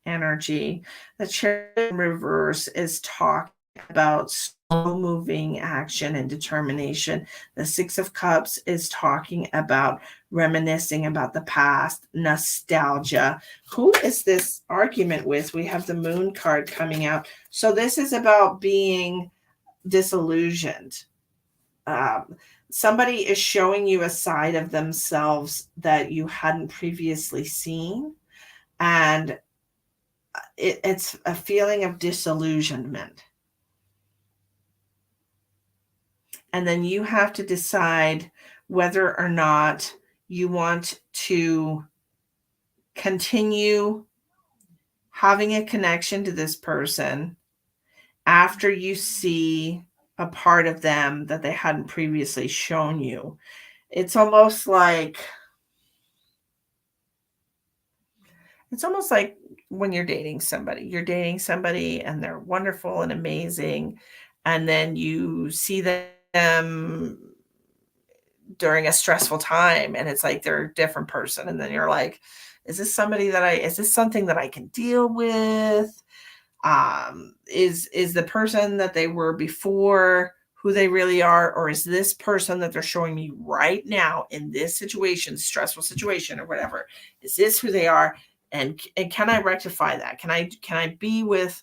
energy, the Chariot in reverse, is talking about slow moving action and determination. The Six of Cups is talking about reminiscing about the past, nostalgia. Who is this argument with? We have the Moon card coming out. So this is about being disillusioned. Somebody is showing you a side of themselves that you hadn't previously seen. And it's a feeling of disillusionment. And then you have to decide whether or not you want to continue having a connection to this person after you see a part of them that they hadn't previously shown you. It's almost like when you're dating somebody and they're wonderful and amazing, and then you see them during a stressful time and it's like they're a different person, and then you're like, is this something that I can deal with? Is the person that they were before who they really are, or is this person that they're showing me right now in this situation, stressful situation or whatever, is this who they are? And can I rectify that? Can I be with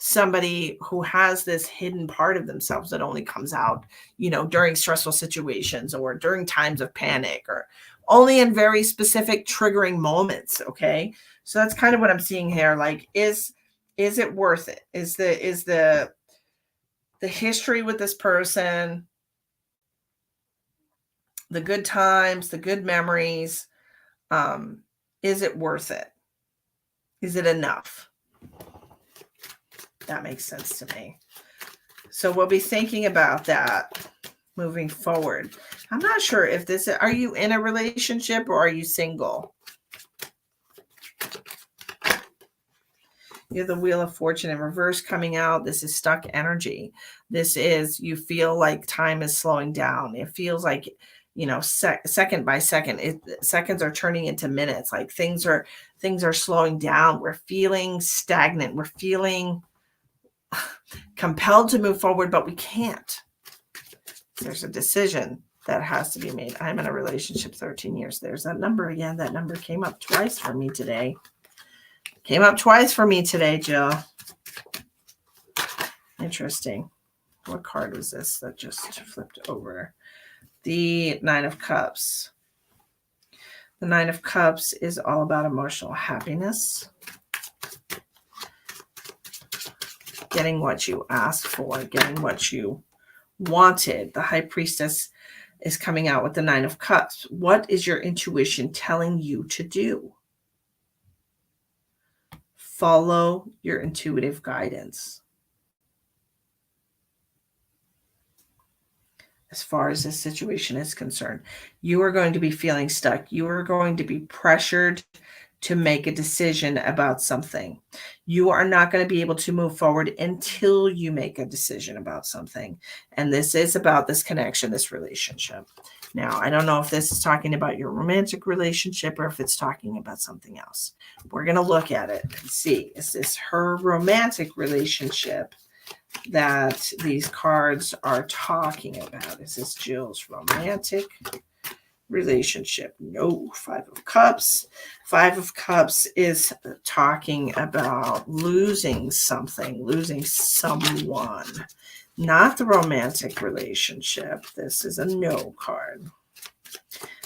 somebody who has this hidden part of themselves that only comes out, during stressful situations or during times of panic, or only in very specific triggering moments? Okay. So that's kind of what I'm seeing here. Like, is it worth it? Is the history with this person, the good times, the good memories, is it worth it? Is it enough? That makes sense to me. So we'll be thinking about that moving forward. I'm not sure if are you in a relationship or are you single? You have the Wheel of Fortune in reverse coming out. This is stuck energy. This is, you feel like time is slowing down. It feels like, second by second, seconds are turning into minutes. Like things are slowing down. We're feeling stagnant. We're feeling compelled to move forward, but we can't. There's a decision that has to be made. I'm in a relationship 13 years. There's that number again. That number came up twice for me today. Jill. Interesting. What card was this that just flipped over? The Nine of Cups. The Nine of Cups is all about emotional happiness. Getting what you asked for, getting what you wanted. The High Priestess is coming out with the Nine of Cups. What is your intuition telling you to do? Follow your intuitive guidance. As far as this situation is concerned, you are going to be feeling stuck. You are going to be pressured to make a decision about something. You are not going to be able to move forward until you make a decision about something. And this is about this connection, this relationship. Now, I don't know if this is talking about your romantic relationship or if it's talking about something else. We're going to look at it and see, is this her romantic relationship that these cards are talking about? Is this Jill's romantic relationship? No. Five of Cups. Five of Cups is talking about losing something, losing someone, not the romantic relationship. This is a no card.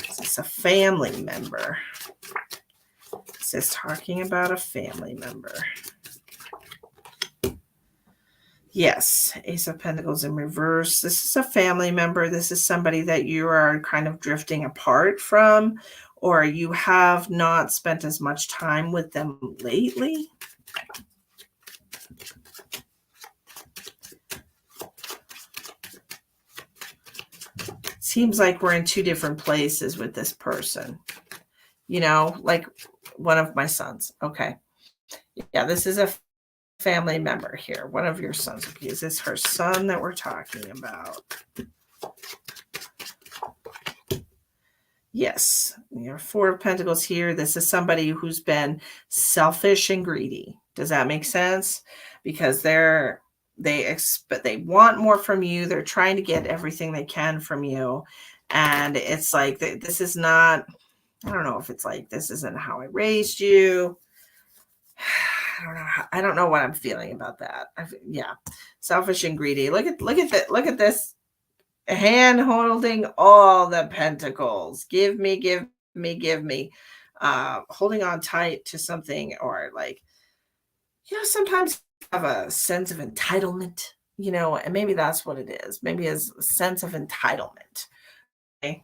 Is this a family member? Is this talking about a family member? Yes, Ace of Pentacles in reverse. This is a family member. This is somebody that you are kind of drifting apart from, or you have not spent as much time with them lately. Seems like we're in two different places with this person. You know, like one of my sons. Okay. Yeah, this is a family member here. One of your sons. Okay, is this her son that we're talking about? Yes, you have Four of Pentacles here. This is somebody who's been selfish and greedy. Does that make sense? Because they want more from you. They're trying to get everything they can from you, and it's like this is not. I don't know if it's like this isn't how I raised you. I don't know. I don't know what I'm feeling about that. Yeah, selfish and greedy. Look at this hand holding all the pentacles. Give me, give me, give me. Holding on tight to something, or like, sometimes have a sense of entitlement, and maybe that's what it is. Maybe it's a sense of entitlement. Okay?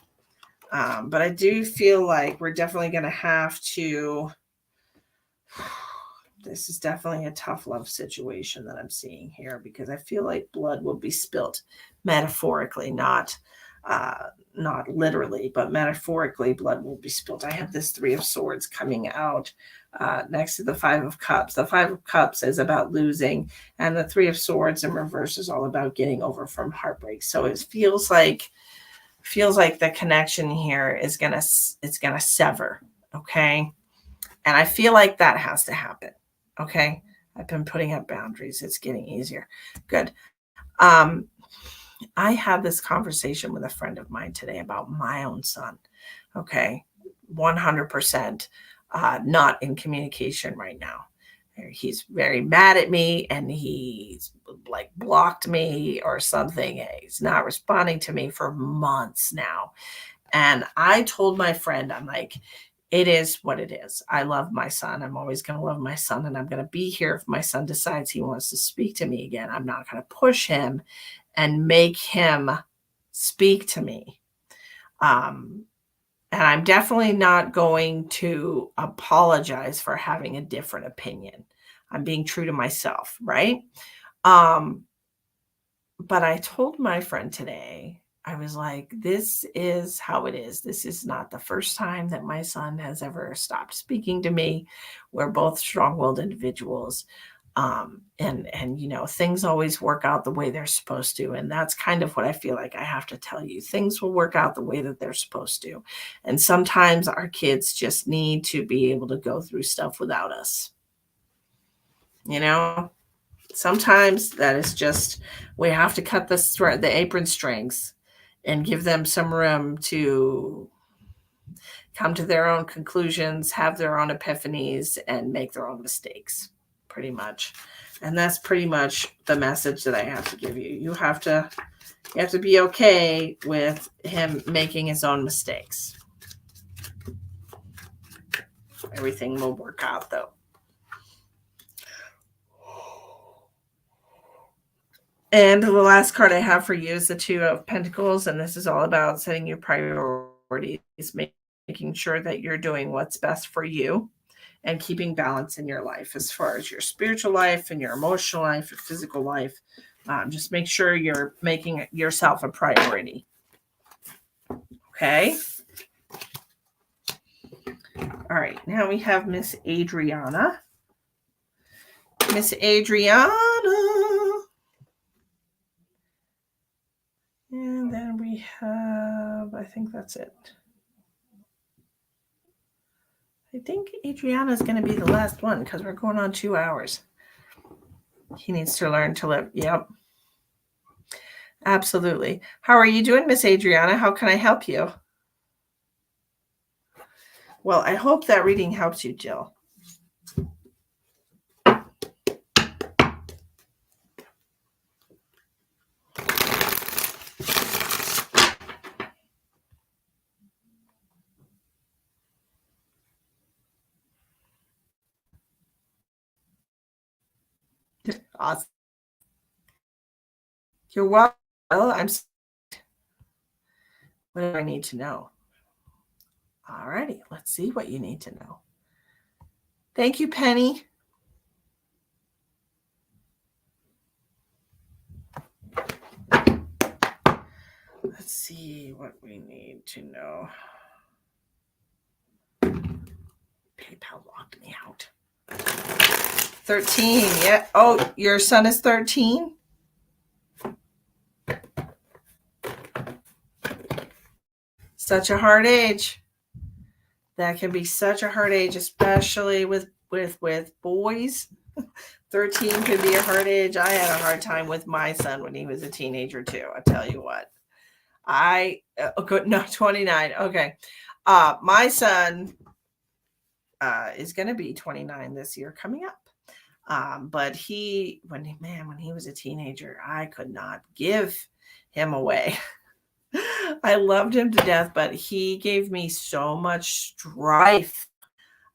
But I do feel like we're definitely going to have to. This is definitely a tough love situation that I'm seeing here, because I feel like blood will be spilt, metaphorically, not literally, but metaphorically, blood will be spilt. I have this Three of Swords coming out next to the Five of Cups. The Five of Cups is about losing, and the Three of Swords in reverse is all about getting over from heartbreak. So it feels like the connection here is gonna sever. Okay. And I feel like that has to happen. Okay. I've been putting up boundaries. It's getting easier. Good. I had this conversation with a friend of mine today about my own son. Okay. 100% not in communication right now. He's very mad at me, and he's like blocked me or something. He's not responding to me for months now. And I told my friend, I'm like, it is what it is. I love my son. I'm always going to love my son, and I'm going to be here if my son decides he wants to speak to me again. I'm not going to push him and make him speak to me. And I'm definitely not going to apologize for having a different opinion. I'm being true to myself, right? But I told my friend today, I was like, this is how it is. This is not the first time that my son has ever stopped speaking to me. We're both strong-willed individuals. And things always work out the way they're supposed to. And that's kind of what I feel like I have to tell you. Things will work out the way that they're supposed to. And sometimes our kids just need to be able to go through stuff without us. Sometimes that is just, we have to cut the apron strings and give them some room to come to their own conclusions, have their own epiphanies, and make their own mistakes. pretty much. And that's pretty much the message that I have to give you. You have to be okay with him making his own mistakes. Everything will work out, though. And the last card I have for you is the Two of Pentacles, and this is all about setting your priorities, making sure that you're doing what's best for you, and keeping balance in your life as far as your spiritual life and your emotional life, your physical life. Just make sure you're making yourself a priority. Okay? All right, now we have Miss Adriana. Miss Adriana. And then we have, I think that's it. I think Adriana is going to be the last one because we're going on 2 hours. He needs to learn to live. Yep. Absolutely. How are you doing, Miss Adriana? How can I help you? Well, I hope that reading helps you, Jill. Awesome. You're welcome. Well, what do I need to know? All righty. Let's see what you need to know. Thank you, Penny. Let's see what we need to know. PayPal locked me out. 13. Yeah. Oh, your son is 13? Such a hard age. That can be such a hard age, especially with boys. 13 could be a hard age. I had a hard time with my son when he was a teenager too. I tell you what. No, 29. Okay. My son is going to be 29 this year coming up. But when he was a teenager, I could not give him away. I loved him to death, but he gave me so much strife.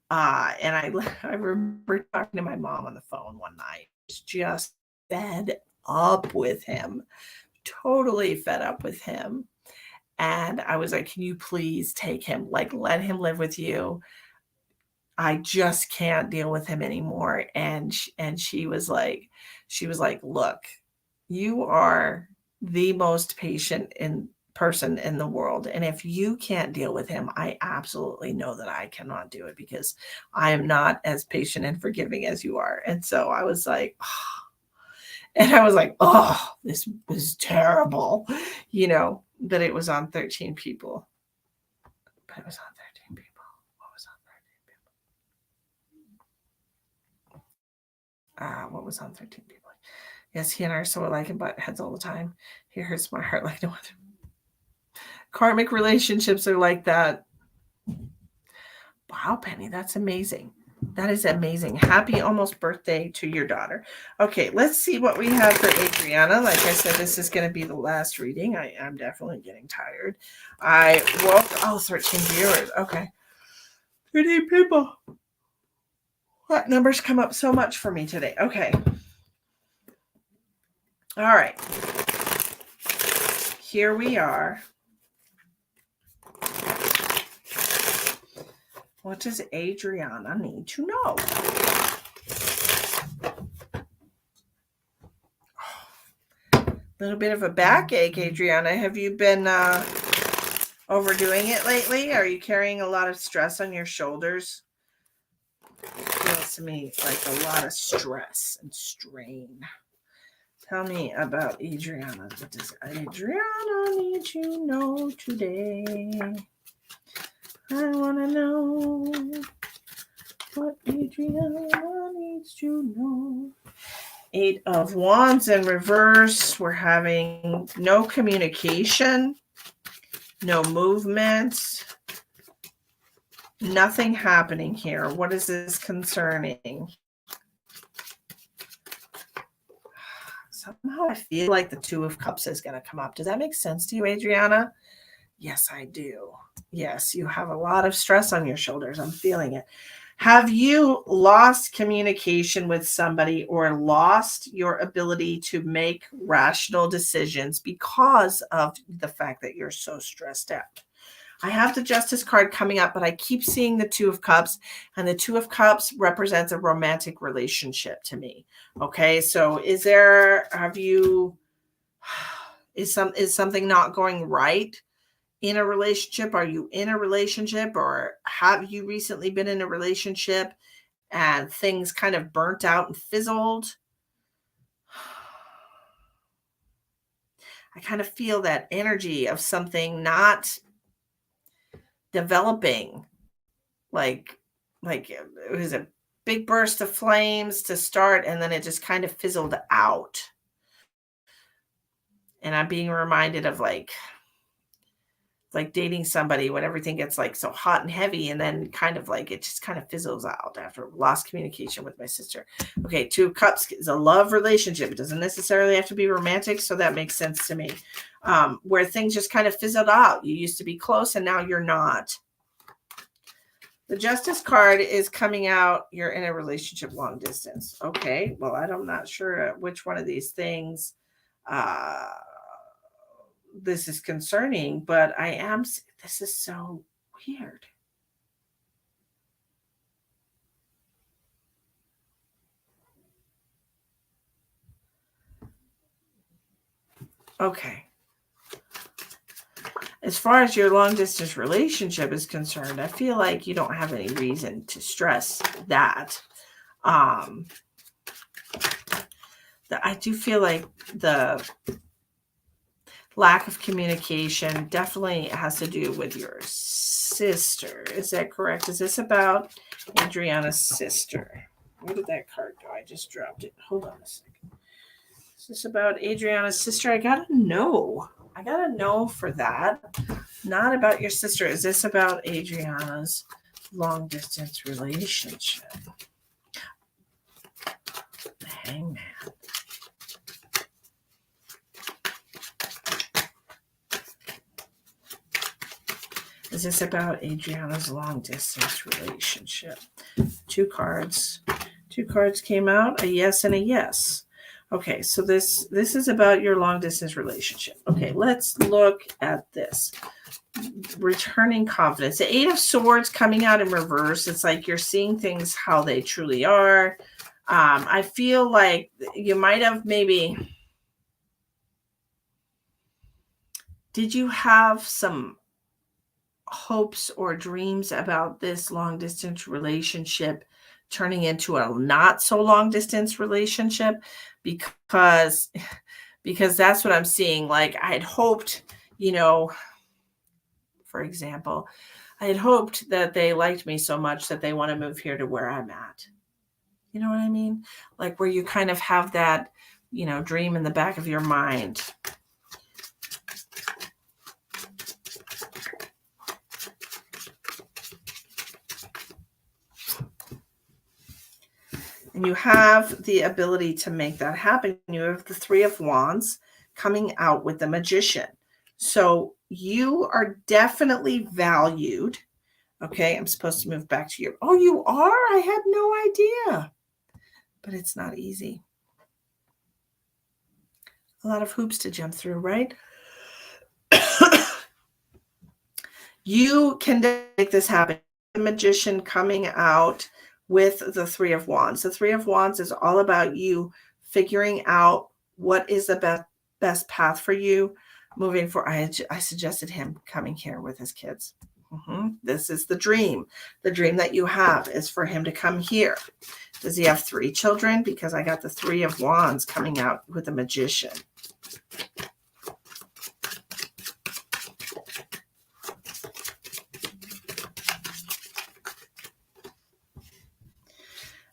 And I remember talking to my mom on the phone one night, just fed up with him, totally fed up with him. And I was like, can you please take him? Like, let him live with you. I just can't deal with him anymore. And she was like, look, you are the most patient person in the world. And if you can't deal with him, I absolutely know that I cannot do it because I am not as patient and forgiving as you are. And so I was like, oh, this was terrible, that it was on 13 people. But it was on 13 people. What was on 13 people? What was on 13 people? Yes, he and I are so alike and butt heads all the time. He hurts my heart like no other. Karmic relationships are like that. Wow, Penny, that's amazing. That is amazing. Happy almost birthday to your daughter. Okay, let's see what we have for Adriana. Like I said, this is going to be the last reading. I'm definitely getting tired. 13 viewers. Okay. 13 people. What numbers come up so much for me today? Okay. All right. Here we are. What does Adriana need to know? Little bit of a backache, Adriana. Have you been overdoing it lately? Are you carrying a lot of stress on your shoulders? It feels to me like a lot of stress and strain. Tell me about Adriana. What does Adriana need to know today? I want to know what Adriana needs to know. 8 of Wands in reverse. We're having no communication, no movement, nothing happening here. What is this concerning? somehow I feel like the Two of Cups is going to come up. Does that make sense to you, Adriana? Yes, I do. Yes, you have a lot of stress on your shoulders. I'm feeling it. Have you lost communication with somebody or lost your ability to make rational decisions because of the fact that you're so stressed out? I have the Justice card coming up, but I keep seeing the Two of Cups, and the Two of Cups represents a romantic relationship to me. Okay, so is something not going right in a relationship? Are you in a relationship, or have you recently been in a relationship and things kind of burnt out and fizzled? I kind of feel that energy of something not developing, like it was a big burst of flames to start, and then it just kind of fizzled out. And I'm being reminded of like dating somebody when everything gets like so hot and heavy, and then kind of like it just kind of fizzles out after lost communication with my sister. Okay, Two of Cups is a love relationship. It doesn't necessarily have to be romantic, so that makes sense to me. Where things just kind of fizzled out. You used to be close and now you're not. The Justice card is coming out. You're in a relationship long distance. Okay, well, I'm not sure which one of these things this is concerning, but this is so weird. Okay. As far as your long distance relationship is concerned, I feel like you don't have any reason to stress that. I do feel like the lack of communication definitely has to do with your sister. Is that correct? Is this about Adriana's sister? Where did that card go? I just dropped it. Hold on a second. Is this about Adriana's sister? I gotta know for that. Not about your sister. Is this about Adriana's long distance relationship? The Hangman. Is this about Adriana's long distance relationship? Two cards came out, a yes and a yes. Okay, so this is about your long distance relationship. Okay, let's look at this. Returning confidence. The Eight of Swords coming out in reverse. It's like you're seeing things how they truly are. I feel like you might have maybe. Did you have some hopes or dreams about this long distance relationship turning into a not so long distance relationship? Because that's what I'm seeing. Like I had hoped, for example, I had hoped that they liked me so much that they want to move here to where I'm at. You know what I mean? Like where you kind of have that, dream in the back of your mind. And you have the ability to make that happen. You have the Three of Wands coming out with the Magician. So you are definitely valued. Okay, I'm supposed to move back to you. Oh, you are? I had no idea. But it's not easy. A lot of hoops to jump through, right? You can make this happen. The Magician coming out with the Three of Wands. The Three of Wands is all about you figuring out what is the best path for you moving forward. I suggested him coming here with his kids. This is the dream. The dream that you have is for him to come here. Does he have 3 children? Because I got the Three of Wands coming out with the Magician.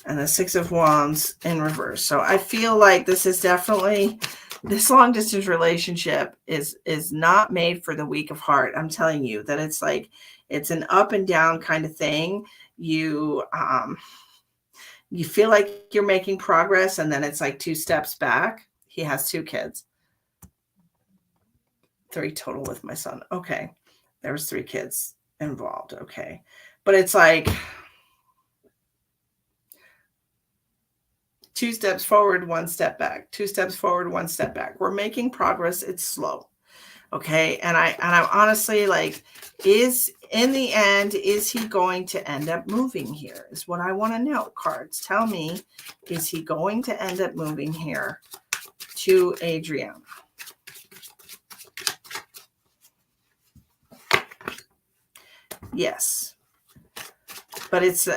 And the Six of Wands in reverse. So I feel like this is definitely, this long distance relationship is not made for the weak of heart. I'm telling you that it's like, it's an up and down kind of thing. You feel like you're making progress and then it's like 2 steps back. He has 2 kids. 3 total with my son. Okay. There was 3 kids involved. Okay. But it's like 2 steps forward, 1 step back. 2 steps forward, 1 step back. We're making progress. It's slow. Okay. And I'm honestly like, is in the end, is he going to end up moving here? Is what I want to know. Cards, tell me, is he going to end up moving here to Adriana? Yes. But it's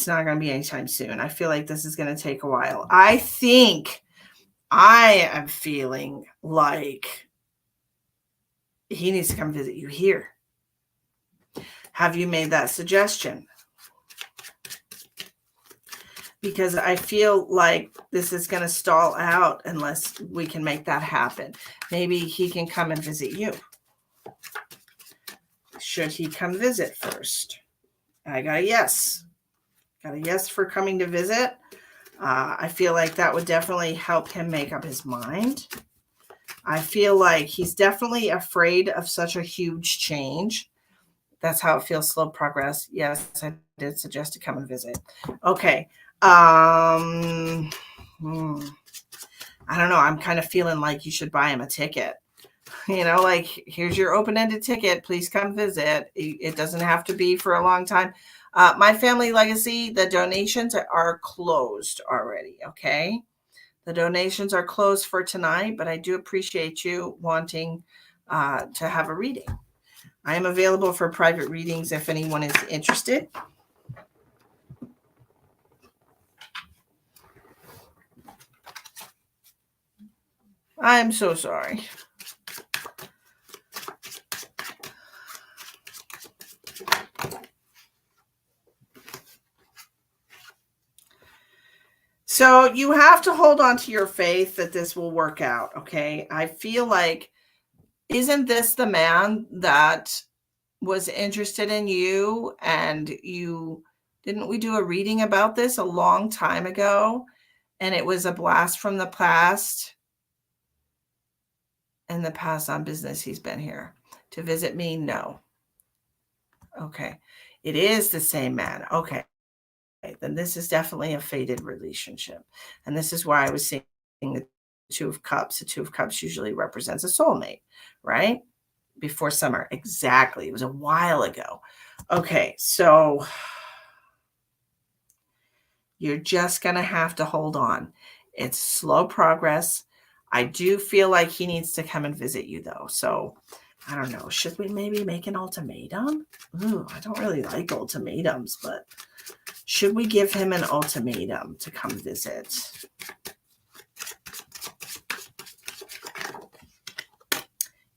not going to be anytime soon. I feel like this is going to take a while. I think I am feeling like he needs to come visit you here. Have you made that suggestion? Because I feel like this is going to stall out unless we can make that happen. Maybe he can come and visit you. Should he come visit first? I got a yes. Got a yes for coming to visit. I feel like that would definitely help him make up his mind. I feel like he's definitely afraid of such a huge change. That's how it feels, slow progress. Yes, I did suggest to come and visit. Okay. I don't know. I'm kind of feeling like you should buy him a ticket. Like, here's your open-ended ticket. Please come visit. It doesn't have to be for a long time. My family legacy, the donations are closed already. Okay. The donations are closed for tonight, but I do appreciate you wanting to have a reading. I am available for private readings if anyone is interested. I'm so sorry. So you have to hold on to your faith that this will work out, okay? I feel like, isn't this the man that was interested in you, and didn't we do a reading about this a long time ago? And it was a blast from the past. In the past on business, he's been here. To visit me? No. Okay. It is the same man. Okay. Then this is definitely a fated relationship. And this is why I was saying the 2 of Cups. The 2 of Cups usually represents a soulmate, right? Before summer. Exactly. It was a while ago. Okay. So you're just going to have to hold on. It's slow progress. I do feel like he needs to come and visit you, though. So I don't know. Should we maybe make an ultimatum? Ooh, I don't really like ultimatums, but should we give him an ultimatum to come visit?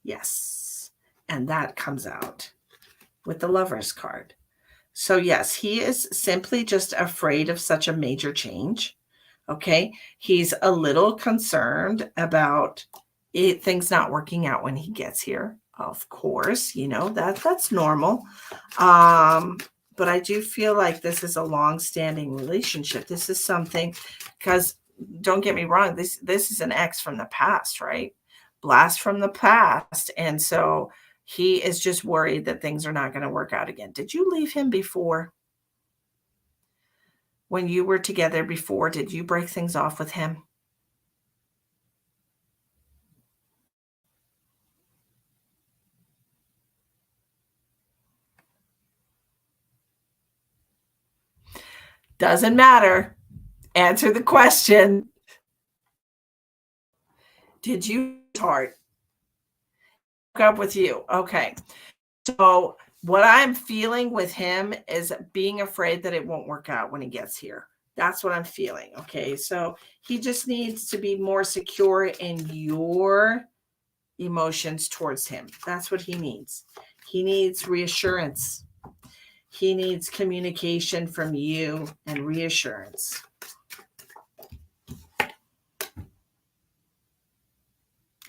Yes. And that comes out with the Lover's card. So yes, he is simply just afraid of such a major change. Okay. He's a little concerned about things not working out when he gets here. Of course, that's normal. But I do feel like this is a long-standing relationship. This is something, because don't get me wrong, this is an ex from the past, right? Blast from the past. And so he is just worried that things are not going to work out again. Did you leave him before? When you were together before, did you break things off with him? Doesn't matter. Answer the question. Did you heart hook up with you? Okay. So what I'm feeling with him is being afraid that it won't work out when he gets here. That's what I'm feeling. Okay. So he just needs to be more secure in your emotions towards him. That's what he needs. He needs reassurance. He needs communication from you and reassurance.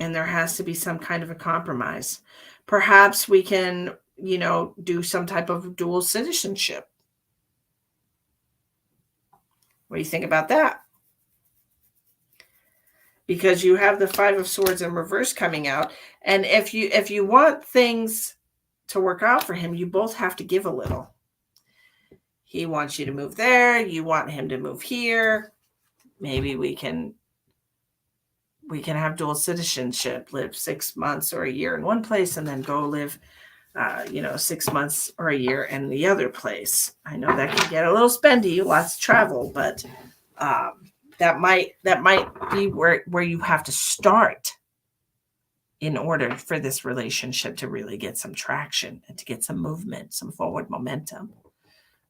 And there has to be some kind of a compromise. Perhaps we can, do some type of dual citizenship. What do you think about that? because you have the Five of Swords in reverse coming out. And if you want things to work out for him, you both have to give a little. He wants you to move there, you want him to move here. Maybe we can have dual citizenship, live 6 months or a year in one place and then go live 6 months or a year in the other place. I know that can get a little spendy, lots of travel, but that might be where you have to start in order for this relationship to really get some traction and to get some movement, some forward momentum.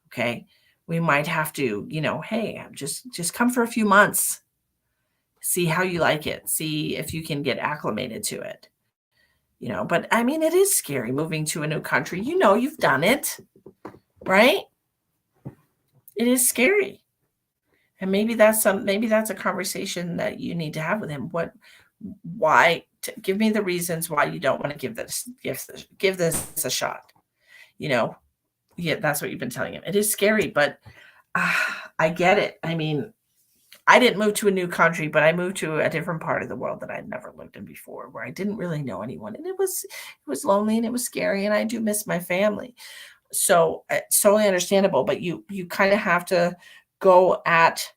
Okay. We might have to, hey, just come for a few months. See how you like it. See if you can get acclimated to it. But I mean, it is scary moving to a new country. You've done it, right? It is scary. And maybe that's a conversation that you need to have with him. Why? Give me the reasons why you don't want to give this a shot. Yeah, that's what you've been telling him. It is scary, but I get it. I mean, I didn't move to a new country, but I moved to a different part of the world that I'd never lived in before, where I didn't really know anyone, and it was lonely and it was scary, and I do miss my family. So it's totally understandable, but you kind of have to go at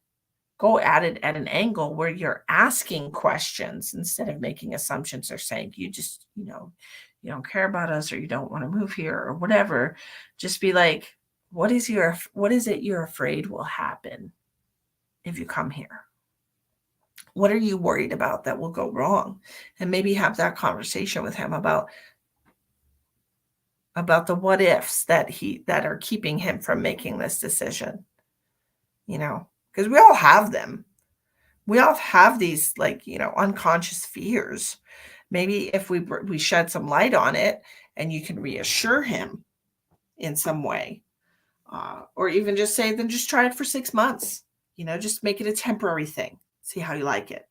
it at an angle where you're asking questions instead of making assumptions or saying you just you don't care about us or you don't want to move here or whatever. Just be like, what is it you're afraid will happen if you come here? What are you worried about that will go wrong? And maybe have that conversation with him about the what ifs that are keeping him from making this decision. Because we all have them. We all have these unconscious fears. Maybe if we shed some light on it and you can reassure him in some way, or even just say, then just try it for 6 months. Just make it a temporary thing. See how you like it.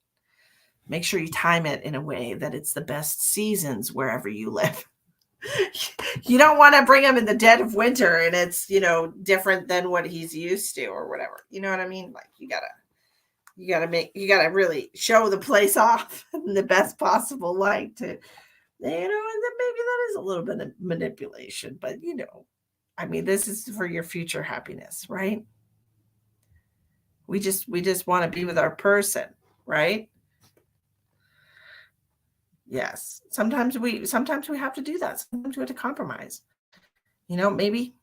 Make sure you time it in a way that it's the best seasons wherever you live. You don't want to bring him in the dead of winter and it's, different than what he's used to or whatever. You know what I mean? Like you gotta really show the place off in the best possible light to, and then maybe that is a little bit of manipulation, but I mean, this is for your future happiness, right? We just want to be with our person, right? Yes. Sometimes we have to do that. Sometimes we have to compromise. Maybe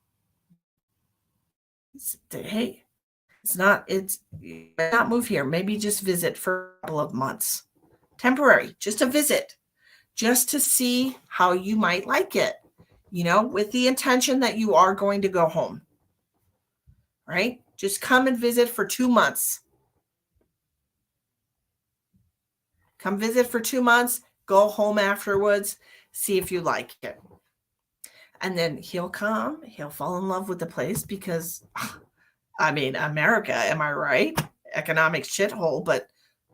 hey, it's not move here. Maybe just visit for a couple of months. Temporary, just a visit, just to see how you might like it, with the intention that you are going to go home. Right? Just come and visit for 2 months. Come visit for 2 months, go home afterwards, see if you like it. And then he'll fall in love with the place because, I mean, America, am I right? Economic shithole, but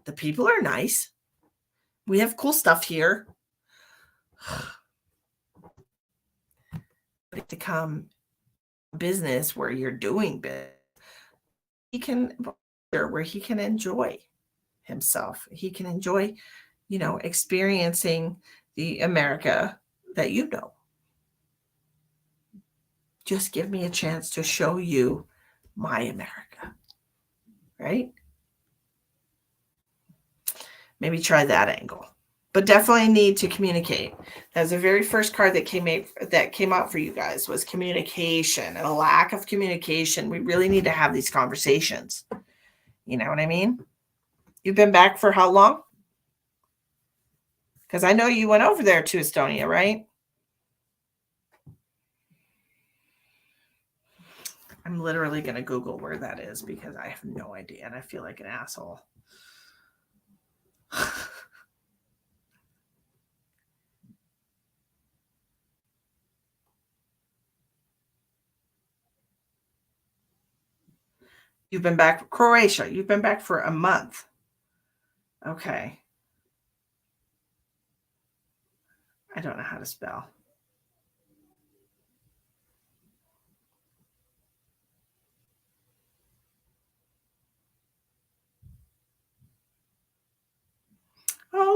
the people are nice. We have cool stuff here. But to come business where you're doing business, where he can enjoy himself. He can enjoy, experiencing the America that you know. Just give me a chance to show you my America, right? Maybe try that angle, but definitely need to communicate. That's the very first card that came out for you guys was communication, and a lack of communication. We really need to have these conversations. You know what I mean? You've been back for how long? Because I know you went over there to Estonia, right? I'm literally going to Google where that is because I have no idea and I feel like an asshole. You've been back, Croatia. You've been back for a month. Okay. I don't know how to spell.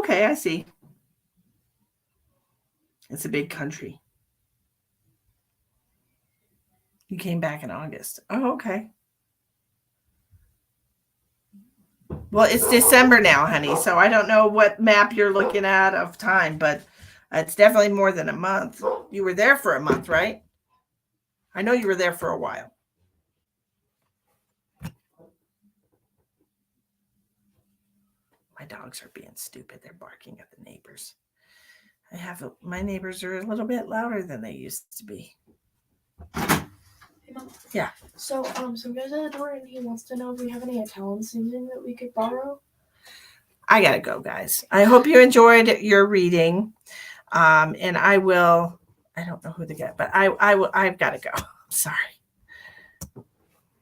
okay. I see. It's a big country. You came back in August. Oh, okay. Well, it's December now, honey. So I don't know what map you're looking at of time, but it's definitely more than a month. You were there for a month, right? I know you were there for a while. My dogs are being stupid. They're barking at the neighbors. My neighbors are a little bit louder than they used to be. Hey, Mom. Yeah. So, some guy's at the door and he wants to know if we have any Italian seasoning that we could borrow. I gotta go, guys. I hope you enjoyed your reading. And I don't know who the guy, but I've got to go. Sorry.